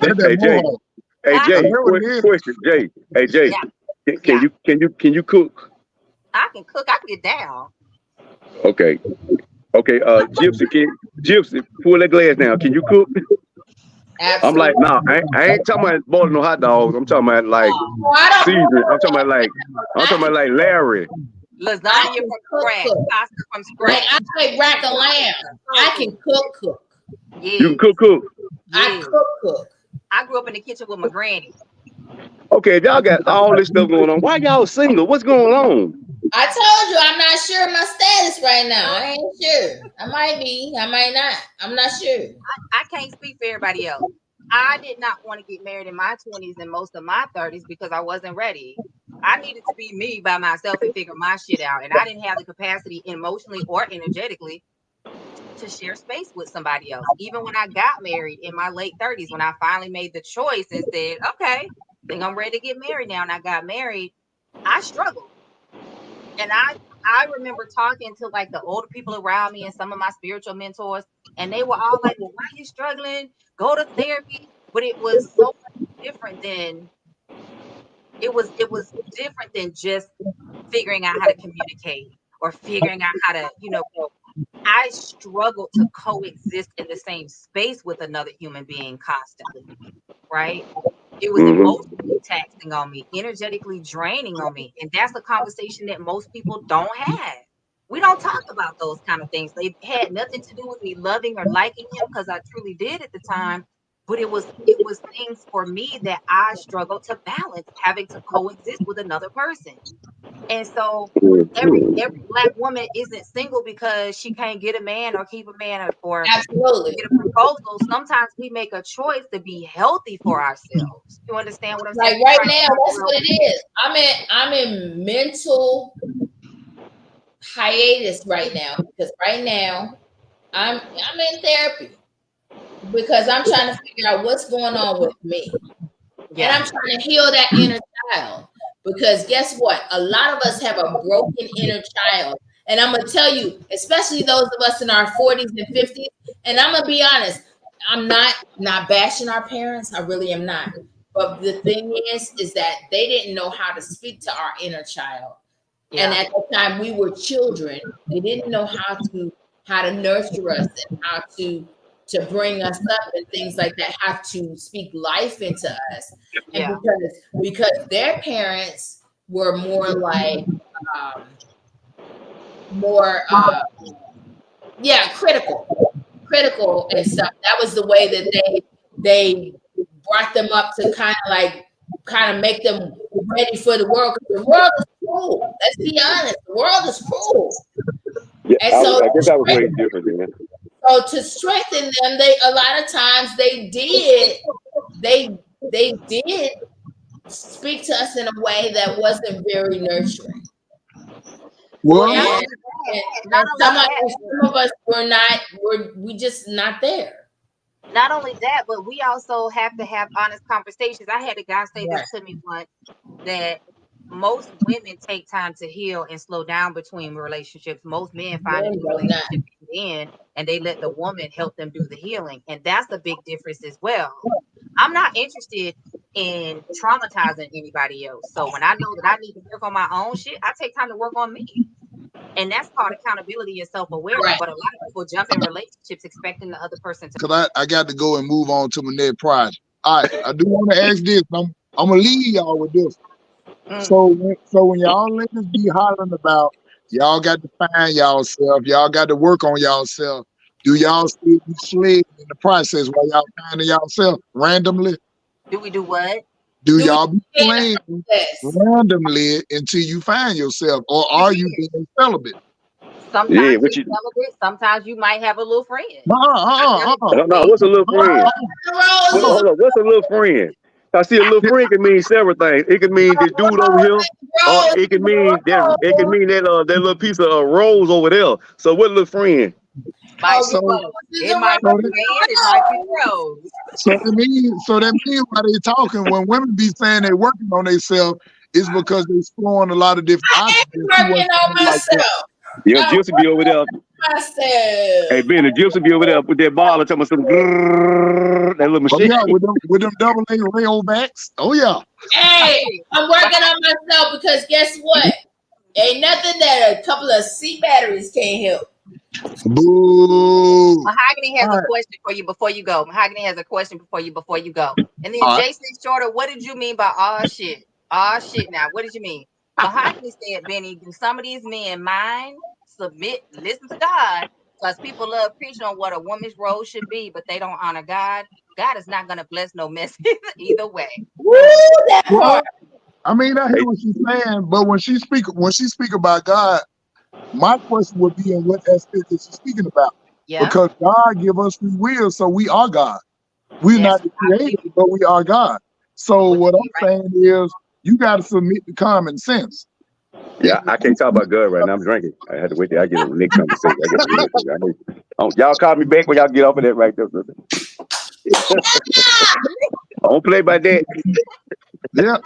That's that Hey Jay. mohawk. Hey I, That's Jay. what it is. Question, Jay. Hey Jay. yeah, Can yeah. you cook? I can cook. I can get down. Okay. Okay. Gypsy, pull that glass down. Can you cook? I'm like, Absolutely. nah, I ain't talking about boiling no hot dogs. I'm talking about like Oh, I don't. season. I'm I talking can, about like Larry. I Lasagna can from cook, scratch, cook. pasta from Like scratch. I make rack of lamb. I can cook. You can Yes, cook. I yes. cook. I grew up in the kitchen with my granny. Okay, if y'all got all this stuff going on, why y'all single? What's going on? I told you I'm not sure of my status right now. I ain't sure. I might be. I might not. I'm not sure. I can't speak for everybody else. I did not want to get married in my 20s and most of my 30s because I wasn't ready. I needed to be me by myself and figure my shit out. And I didn't have the capacity emotionally or energetically to share space with somebody else. Even when I got married in my late 30s, when I finally made the choice and said, okay, I think I'm ready to get married now. And I got married, I struggled. And I remember talking to like the older people around me and some of my spiritual mentors, and they were all like, well, why are you struggling? Go to therapy. But it was so different than it was different than just figuring out how to communicate or figuring out how to, I struggled to coexist in the same space with another human being constantly, right? It was Mm-hmm. emotionally taxing on me, energetically draining on me. And that's a conversation that most people don't have. We don't talk about those kind of things. They had nothing to do with me loving or liking him because I truly did at the time. But it was things for me that I struggled to balance, having to coexist with another person. And so every black woman isn't single because she can't get a man or keep a man or Absolutely. get a proposal. Sometimes we make a choice to be healthy for ourselves. You understand what I'm saying? Like We right try to now, find that's what it is. I'm in mental hiatus right now because right now I'm in therapy because I'm trying to figure out what's going on with me. And yeah, I'm trying to heal that inner child because guess what? A lot of us have a broken inner child. And I'm going to tell you, especially those of us in our 40s and 50s, and I'm going to be honest, I'm not bashing our parents. I really am not. But the thing is that they didn't know how to speak to our inner child. And yeah, at the time we were children, they didn't know how to nurture us and how to bring us up and things like that, how to speak life into us. And yeah, because their parents were more like um, more yeah, critical and stuff. That was the way that they brought them up to kind of make them ready for the world because the world is cruel. Let's be honest, the world is cruel. Yeah, And so I guess I was raised different then. to strengthen them, they a lot of times they did speak to us in a way that wasn't very nurturing. well, Well, not And only that, and, not and only that, some of us we just not there. not only that, but we also have to have honest conversations. I had a guy say this Right. to me once, that most women take time to heal and slow down between relationships. Most men find a Men new do not. relationship in and they let the woman help them do the healing. And that's a big difference as well. I'm not interested in traumatizing anybody else. So when I know that I need to work on my own shit, I take time to work on me. And that's called accountability and self-awareness. Right. But a lot of people jump in relationships expecting the other person to. because I got to go and move on to my next project. All right, I do want to ask this. I'm gonna leave y'all with this. Mm. So when y'all niggas be hollering about y'all got to find y'allself, y'all got to work on y'allself, do y'all still be slid in the process while y'all finding y'allself randomly? Do we do what? Do Do we y'all be get in playing the process? randomly until you find yourself, or are you being celibate? Yeah, Sometimes what you're you? celibate. Sometimes you might have a little friend. Uh-uh, I've done it uh-uh, both No, ways. what's a little friend? uh-uh. Roses, Hold up. What's a little friend? I see a little friend can mean several things. It can mean this dude over here, or roses, it can mean that little piece of rose over there. So what little friend? Might be So both. roses It and might be so that, man. It might be rose. so that means why they talking when women be saying they working on themselves is because they exploring a lot of different options. And she working wasn't on saying it like that. myself. Yeah, I'm Gypsy be over there. Hey, myself. Ben, the Gypsy be over there with that ball and talking about some that little Oh machine. yeah, with them double A rail backs. Oh yeah. Hey, Hey, I'm but working on myself because guess what? Ain't nothing that a couple of C batteries can't help. Boo. Mahogany has All a right. question for you before you go. Mahogany has a question for you before you go. And then All right. Jason Shorter, what did you mean by all shit? All shit now. What did you mean? Mahogany said, Benny, do some of these men mind, submit, listen to God? Because people love preaching on what a woman's role should be, but they don't honor God. God is not going to bless no mess either way. Woo, that Well, part. I mean, I hear Hey, what she's saying, but when she speak about God, my question would be in what aspect is she speaking about? Yeah, Because God give us free will, so we are God. We're that's not the I believe creator, but we are God. So what what you mean, I'm right? saying is, you got to submit to common sense. yeah, I can't talk about God right now. I'm drinking. I had to wait till I get on the next conversation. I got to do this. Y'all call me back when y'all get off of that right there. Brother. I don't play by that. Yeah,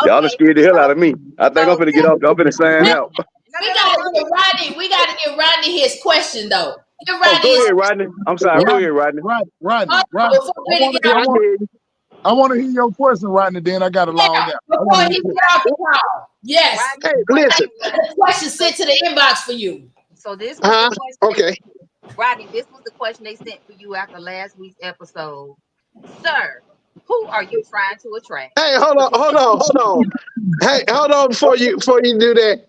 Y'all are Okay, scared the hell out of me. I think I'm so finna get off. I'm finna sign out. no, We no, no, gotta no. give Rodney. We gotta give Rodney his question though. Give Oh, Rodney go his ahead, Rodney. I'm sorry. Go Rodney, ahead, Rodney. Rodney, question Rodney. before Benny get off. Yeah, I can hear you. I want to hear your question, Rodney. Then I got to Yeah, log out. I before want to he hear. get off the call. Yes, Rodney, Hey, one listen. thing. the question So, sent to the inbox for you. so this was the question Okay. Rodney, this was the question they sent for you after last week's episode. Sir, who are you trying to attract? Hey, hold on. Hey, hold on before you do that.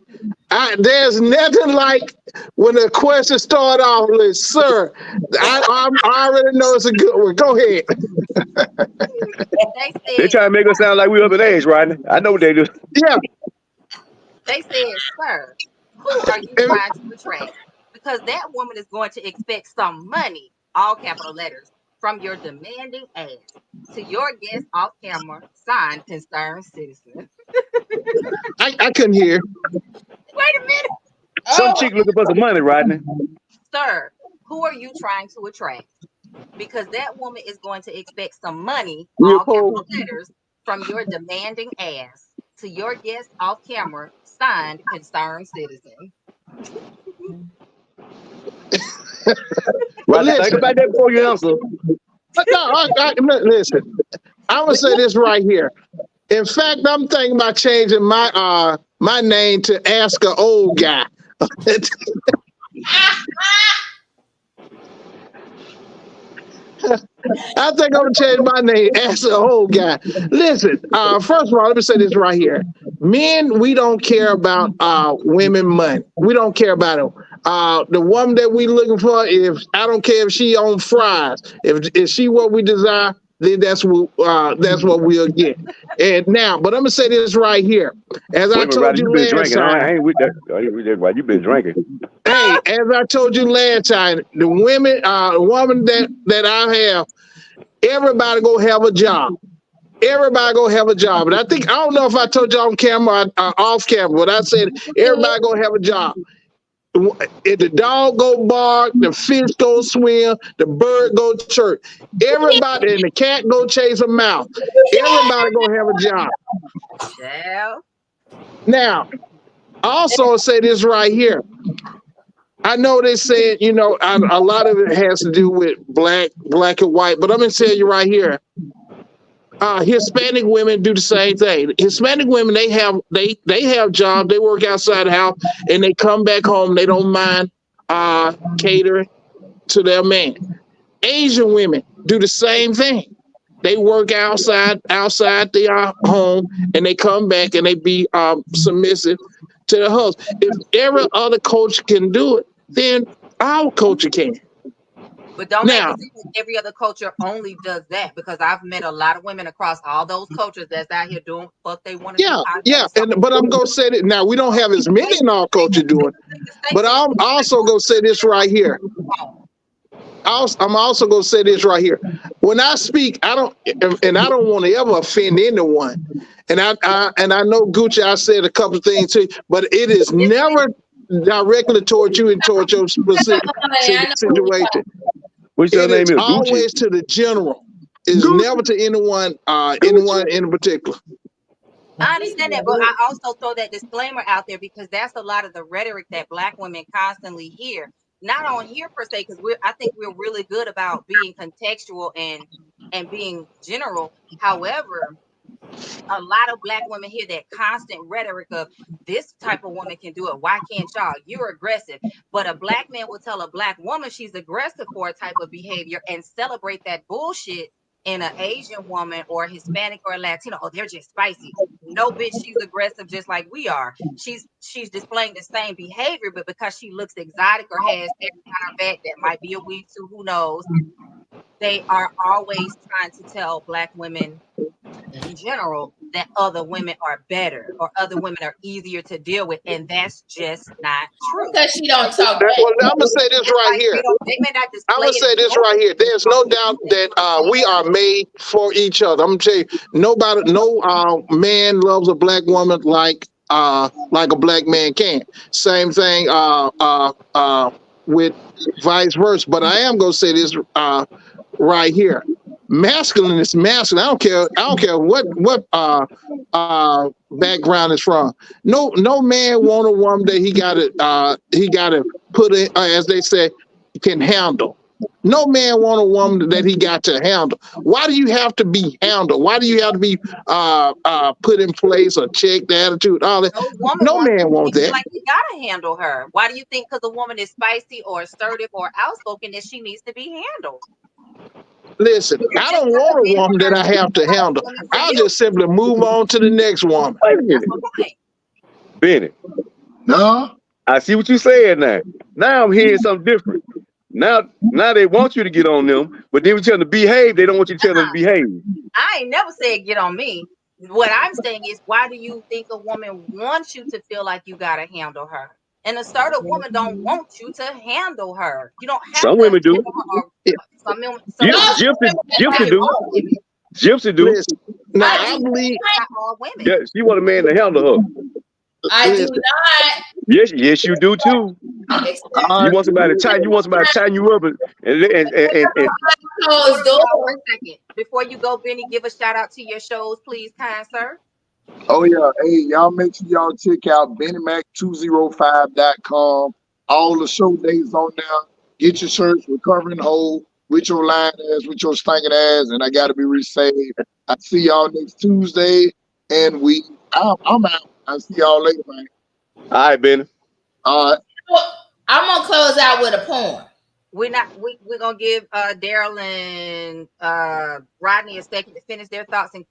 There's nothing like when the question start off with, "Sir." I already know it's a good one. Go ahead. They They said, trying to make us sound like we up in age, Rodney. I know what they do. Yeah. Sir, who are you trying to attract? Because that woman is going to expect some money, all capital letters, from your demanding ass. To your guest off camera, signed concerned citizen. I couldn't hear. Wait a minute. Some Oh, chick looking for some money, Rodney. Sir, who are you trying to attract? Because that woman is going to expect some money, Real all poor. capital letters, from your demanding ass. To your guest off camera, signed concerned citizen. But Rodney, think listen, about that before you answer. listen. I'm gonna say this right here. In fact, I'm thinking about changing my name to Ask a Old Guy. I think I'm gonna change my name, ask the whole guy. Listen, first of all, let me say this right here. Men, we don't care about women money. We don't care about it. The woman that we looking for, if I don't care if she on fries, if she what we desire, then that's what we'll get. And now, but I'm gonna say this right here. As I Wait a minute, told Rodney, you you been last drinking. time, I ain't with that. I ain't with that, Rodney. You been drinking. hey, as I told you last time, the woman that I have, everybody gonna have a job. Everybody gonna have a job. And I don't know if I told you on camera or off camera, but I said everybody gonna have a job. If the dog go bark, the fish go swim, the bird go chirp. Everybody and the cat go chase a mouse. Everybody gonna have a job. Yeah. Now, also say this right here. I know they said, a lot of it has to do with black and white, but I'm gonna tell you right here. Hispanic women do the same thing. Hispanic women, they have jobs, they work outside the house, and they come back home. They don't mind catering to their man. Asian women do the same thing. They work outside their home, and they come back and they be submissive to the husband. If every other culture can do it, then our culture can. But don't make Now, it seem like every other culture only does that, because I've met a lot of women across all those cultures that's out here doing what they want to do. yeah, I've met yeah, some. but I'm gonna say that now we don't have as many in our culture doing. But States I'm also gonna say this right here. I'm also gonna say this right here. When I speak, I don't want to ever offend anyone. And I know Gucci, I said a couple of things too, but it is never directly towards you and towards your specific honey, I know what you're situation. What's your It name is is Gucci. always to the general. It's Gucci, never to anyone Gucci. in particular. I understand that, but I also throw that disclaimer out there because that's a lot of the rhetoric that Black women constantly hear. Not on here per se, because I think we're really good about being contextual and being general. However, A lot of black women hear that constant rhetoric of this type of woman can do it. Why can't y'all? You're aggressive. But a black man will tell a black woman she's aggressive for a type of behavior and celebrate that bullshit in an Asian woman or Hispanic or Latino. Oh, they're just spicy. No, bitch, she's aggressive just like we are. She's displaying the same behavior, but because she looks exotic or has every kind of back that might be a wig too, who knows? They are always trying to tell black women in general that other women are better or other women are easier to deal with, and that's just not true. Because she don't talk Well, back. I'm gonna say this right Like, here. they may not I'm display gonna say it this right here. There's no doubt that we are made for each other. I'm gonna tell you, no man loves a black woman like a black man can. Same thing with vice versa. But I am gonna say this right here. Masculine is masculine. I don't care what background is from. No man want a woman that he gotta put in, as they say, can handle. No man want a woman that he got to handle. Why do you have to be handled? Why do you have to be put in place or check the attitude? All that. no woman No wants man to wants feel that. like you gotta handle her. Why do you think because a woman is spicy or assertive or outspoken that she needs to be handled? Listen, You're I just don't not want the a man woman for that her. I have to She's not handle. the woman for I'll you. just simply move on to the next woman. Wait a minute, That's my point. Bennett. No. I see what you're saying now. Now I'm hearing something different. Now they want you to get on them, but then when you tell them to behave, they don't want you to tell them to behave. I ain't never said get on me. What I'm saying is, why do you think a woman wants you to feel like you gotta handle her? An assertive woman don't want you to handle her. You don't have Some to women do. handle her. Or some Gypsy, women, Most Gypsy, women Gypsy not like, do. all women, Gypsy do. Listen, now I I do believe. not all women. Yeah, she want a man to handle her. I do Listen, not Yes, you do too. accept All You right. want somebody to tie, you want somebody to tie you up and Hold closed on, y'all, doors. 1 second. Before you go, Benny, give a shout out to your shows, please, kind sir. Oh yeah. Hey, y'all make sure y'all check out BennyMac205.com. All the show dates on there. Get your shirts, recovering whole, with your lying ass, with your stinking ass, and I gotta be resaved. I see y'all next Tuesday, and I'm out. I see y'all later, man. all right, Ben. All right. I'm gonna close out with a poem. We're gonna give Daryl and Rodney a second to finish their thoughts and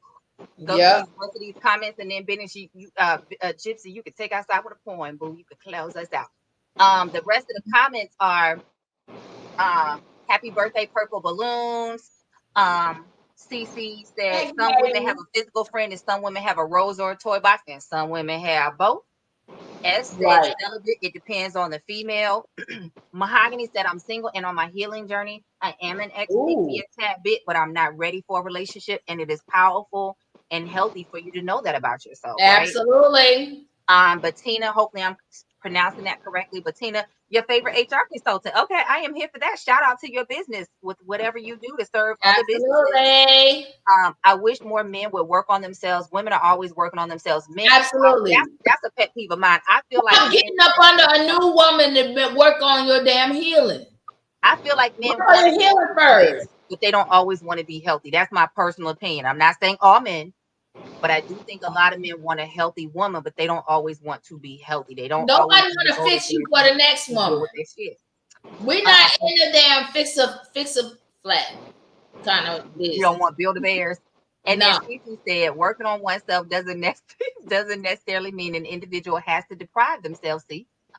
go through Yep. both of these comments, and then Benny, Gypsy, you could take us out with a poem, boo. You could close us out. The rest of the comments are happy birthday, purple balloons. CC said Thank you, some women baby. have a physical friend and some women have a rose or a toy box, and some women have both. S said Right. celibate, it depends on the female. Mahogany said, I'm single and on my healing journey. I am an ex-DP Ooh. a tad bit, but I'm not ready for a relationship. And it is powerful and healthy for you to know that about yourself, right? Absolutely. But Tina, hopefully I'm pronouncing that correctly. But Tina, your favorite HR consultant. Okay, I am here for that. Shout out to your business with whatever you do to serve other businesses. Absolutely. I wish more men would work on themselves. Women are always working on themselves. Men, Absolutely. that's a pet peeve of mine. I feel like Stop men, getting up under a new woman to work on your damn healing. I feel like men Work on want to your be healing independent, first. but they don't always want to be healthy. That's my personal opinion. I'm not saying all men, but I do think a lot of men want a healthy woman, but they don't always want to be healthy. They don't always Nobody want to want to go to fix you for therapy the next and deal woman. with their shit. We're not in the damn fix a flat kind of You don't business. want build a bears. And then No. Cece said, working on oneself doesn't necessarily mean an individual has to deprive themselves,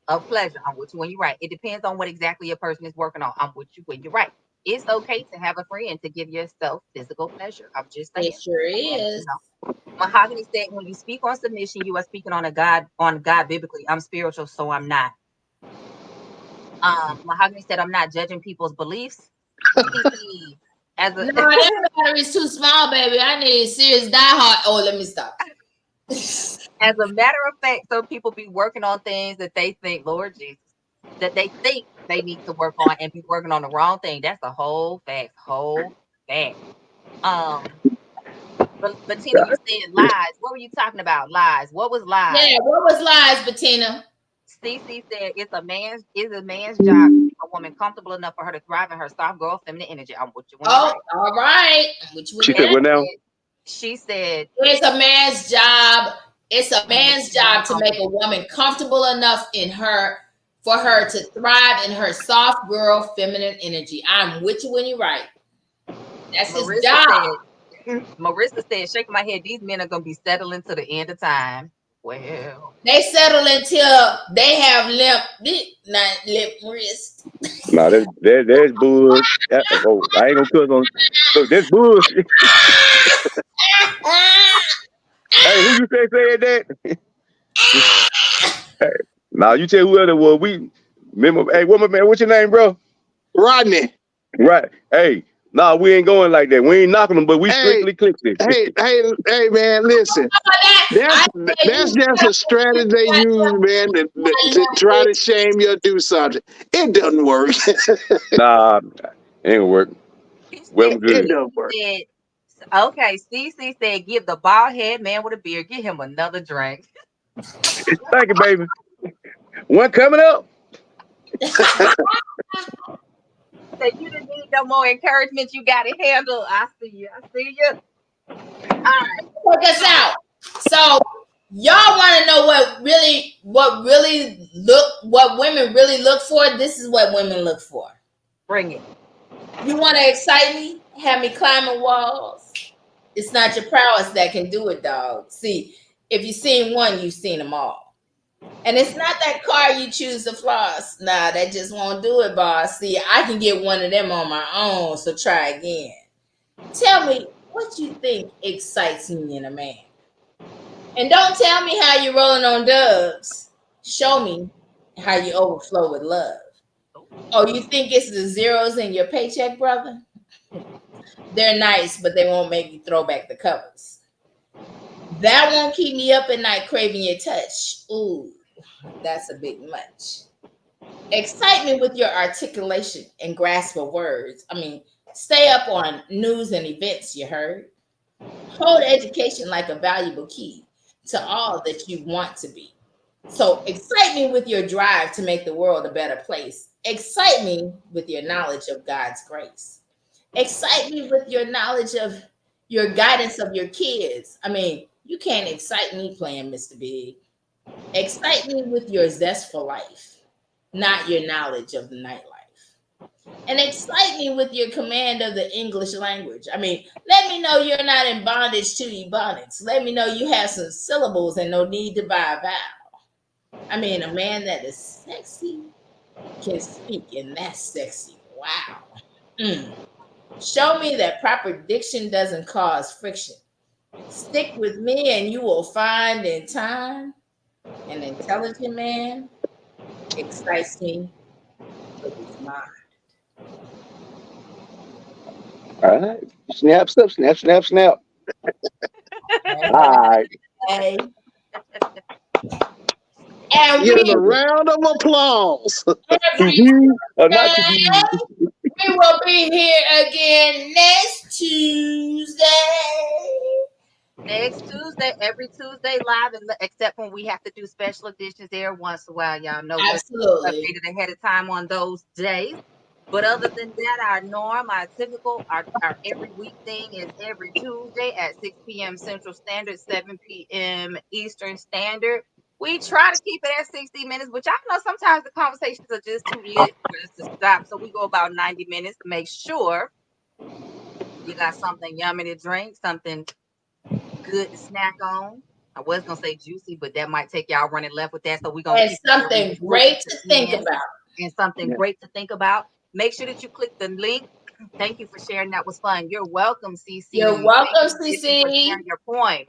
of pleasure. I'm with you when you're right. It depends on what exactly a person is working on. I'm with you when you're right. It's okay to have a friend to give yourself physical pleasure. I'm just saying. It sure You is. know. Mahogany said, when you speak on submission, you are speaking on God biblically. I'm spiritual, so I'm not. Mahogany said, I'm not judging people's beliefs. Cece, as No, a that battery's too small, baby. I need a serious diehard. Oh, let me stop. as a matter of fact, some people be working on things that they think, Lord Jesus, that they think they need to work on and be working on the wrong thing. That's a whole fact. Whole fact. Um, but Tina, you said lies. What were you talking about? Lies. What was lies? Yeah, what was lies, Bettina? CC said it's a man's job to make a woman comfortable enough for her to thrive in her soft girl feminine energy. I'm with you when you're Oh, right. all right. Which one She you said, at? "Well, now, She said, It's a man's job. It's a man's job to make a woman comfortable enough in her for her to thrive in her soft girl feminine energy. I'm with you when you're right. That's his Marissa job. said, shaking my head, these men are going to be settling to the end of time. Well, They settle until they have not limp wrist. Nah, there's bull. Oh, I ain't gonna cuss on. Look, there's bullshit. Hey, who you say said that? Hey, nah, you tell whoever it was. We remember. Hey, what my man? What's your name, bro? Rodney. Right. Hey, nah, we ain't going like that. We ain't knocking them, but we Hey, strictly clicked it. hey, man, listen. That's just a strategy they use, man, to try to shame you or do something. It doesn't work. Nah, ain't gonna work. Well, I'm It good. doesn't work. okay, CC said, give the bald head man with a beard, get him another drink. Thank you, baby. One coming up. Say, you didn't need no more encouragement. You got it handled. I see you. All right. Check us out. So y'all want to know what women really look for? This is what women look for. Bring it. You want to excite me? Have me climbing walls? It's not your prowess that can do it, dog. See, if you've seen one, you've seen them all. And it's not that car you choose to floss. Nah, that just won't do it, boss. See, I can get one of them on my own, so try again. Tell me what you think excites me in a man. And don't tell me how you're rolling on dubs. Show me how you overflow with love. Oh, you think it's the zeros in your paycheck, brother? They're nice, but they won't make you throw back the covers. That won't keep me up at night craving your touch. Ooh, that's a bit much. Excite me with your articulation and grasp of words. I mean, stay up on news and events, you heard? Hold education like a valuable key to all that you want to be. So excite me with your drive to make the world a better place. Excite me with your knowledge of God's grace. Excite me with your knowledge of your guidance of your kids. I mean, you can't excite me playing Mr. Big. Excite me with your zest for life, not your knowledge of the nightlife. And excite me with your command of the English language. I mean, let me know you're not in bondage to ebonics. Let me know you have some syllables and no need to buy a vowel. I mean, a man that is sexy can speak, and that's sexy. Wow. Mm. Show me that proper diction doesn't cause friction. Stick with me, and you will find in time an intelligent man excites me with his mind. All right. Snap, snap, snap, snap, snap. All right. Hey. And Give it we a round of applause. To every you or not to Tuesday, you. we will be here again next Tuesday. Next Tuesday, every Tuesday live, except when we have to do special editions there once in a while. Y'all know we'll Absolutely. update it ahead of time on those days. But other than that, our norm, our typical, our every week thing is every Tuesday at 6 p.m. Central Standard, 7 p.m. Eastern Standard. We try to keep it at 60 minutes, but y'all know sometimes the conversations are just too lit for us to stop. So we go about 90 minutes to make sure you got something yummy to drink, something good to snack on. I was gonna say juicy, but that might take y'all running left with that. So we're gonna And keep something it great to think and about. something Yeah. great to think about. Make sure that you click the link. Thank you for sharing. That was fun. You're welcome, CC. You're Thank welcome, you, CC, for CC. sharing your point.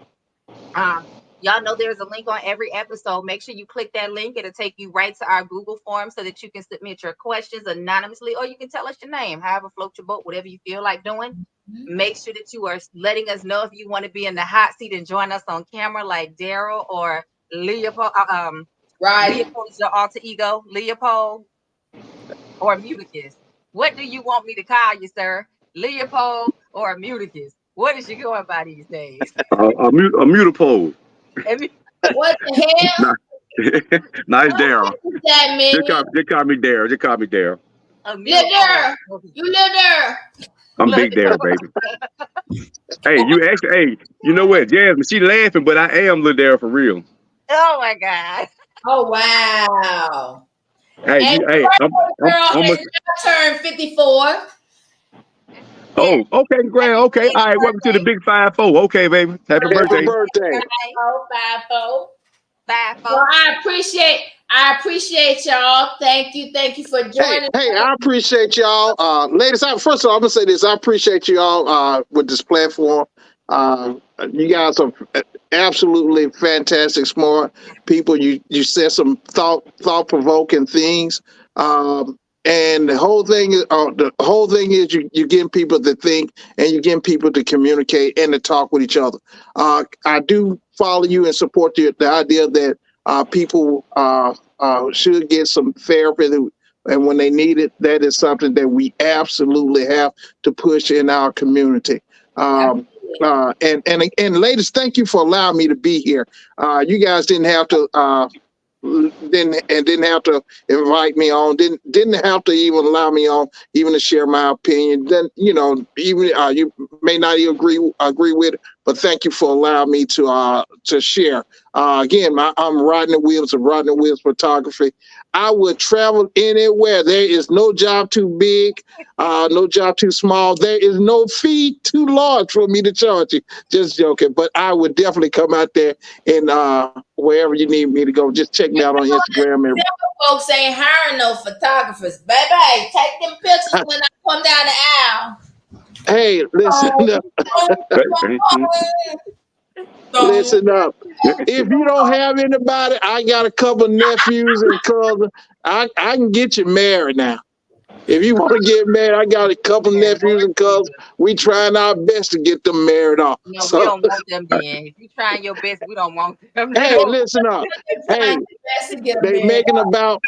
Y'all know there's a link on every episode. Make sure you click that link. It'll take you right to our Google form so that you can submit your questions anonymously, or you can tell us your name, however float your boat, whatever you feel like doing. Make sure that you are letting us know if you want to be in the hot seat and join us on camera, like Daryl or Leopold. Right. Leopold is your alter ego, Leopold or Muticus. What do you want me to call you, sir? Leopold or Muticus? What is you going by these days? A mutapole. What the hell? Nah, nice Daryl. What does that mean? Just call me Daryl. Just call me Daryl. A Live there. Mutapole. You live there. I'm Big Daryl, baby. Hey, you actually, hey, you know what, Jasmine? She laughing, but I am Lil Daryl for real. Oh my God. Oh wow. Hey, And hey, girl I'm a, has now turned 54. Yes. oh, okay, great, Happy okay, all belated right, welcome to the birthday. big 5-4. Okay, baby, happy Happy Happy birthday. birthday. birthday. 5-0. Five Well, folks. I appreciate y'all. Thank you for Hey, joining. hey, I appreciate y'all. Ladies, first of all, I'm gonna say this. I appreciate y'all with this platform. You guys are absolutely fantastic, smart people. You said some thought provoking things. And the whole thing is you getting people to think and you getting people to communicate and to talk with each other. I do follow you and support the idea that people should get some therapy, and when they need it, that is something that we absolutely have to push in our community. Um, Absolutely. and ladies, thank you for allowing me to be here. You guys didn't have to didn't have to invite me on. Didn't have to even allow me on, even to share my opinion. Then even you may not even agree with it, but thank you for allowing me to share. Again, I'm riding the wheels of riding the wheels photography. I would travel anywhere. There is no job too big, no job too small. There is no fee too large for me to charge you. Just joking, but I would definitely come out there and wherever you need me to go. Just check me out on Instagram. And Folks ain't hiring no photographers. Baby, take them pictures when I come down the aisle. hey, listen, Boom. listen up. If you don't have anybody, I got a couple nephews and cousins. I can get you married now. If you want to get married, I got a couple Yeah, nephews Lord and cousins. Jesus. We trying our best to get them married off. No, we So don't want them then. If you trying your best, we don't want them hey, then. listen up. They're trying Hey, their best to get them they married. making about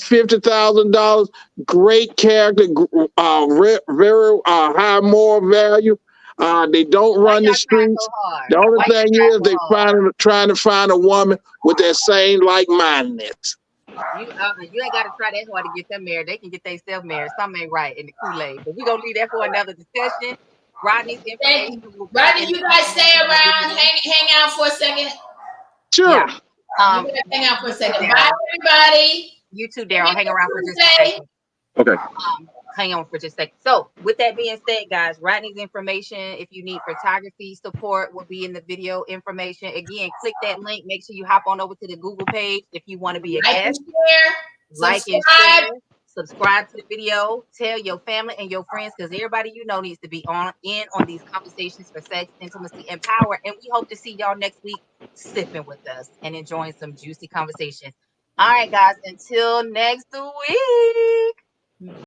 $50,000. Great character, very high moral value. They don't Why run the y'all trying so streets. hard? The only Why y'all thing trying is so they hard? trying to find a woman with that same like mindedness. You ain't got to try that hard to get them married. They can get themselves married. Something ain't right in the Kool-Aid. But we're gonna leave that for another discussion. Rodney's Thank information you. will be Rodney, in the you guys stay information in the around, video. hang out for a second. Sure. Yeah. You guys hang out for a You too, second. Bye, Daryl. everybody. You too, See Daryl. you Hang around for just a Tuesday. second. Okay. Hang on for just a second. So, with that being said, guys, Rodney's information, if you need photography support, will be in the video information. Again, click that link. Make sure you hop on over to the Google page if you want to be a Like and guest. share. Like and Subscribe. share. Subscribe to the video. Tell your family and your friends because everybody you know needs to be on these conversations for sex, intimacy, and power. And we hope to see y'all next week sipping with us and enjoying some juicy conversations. All right, guys. Until next week.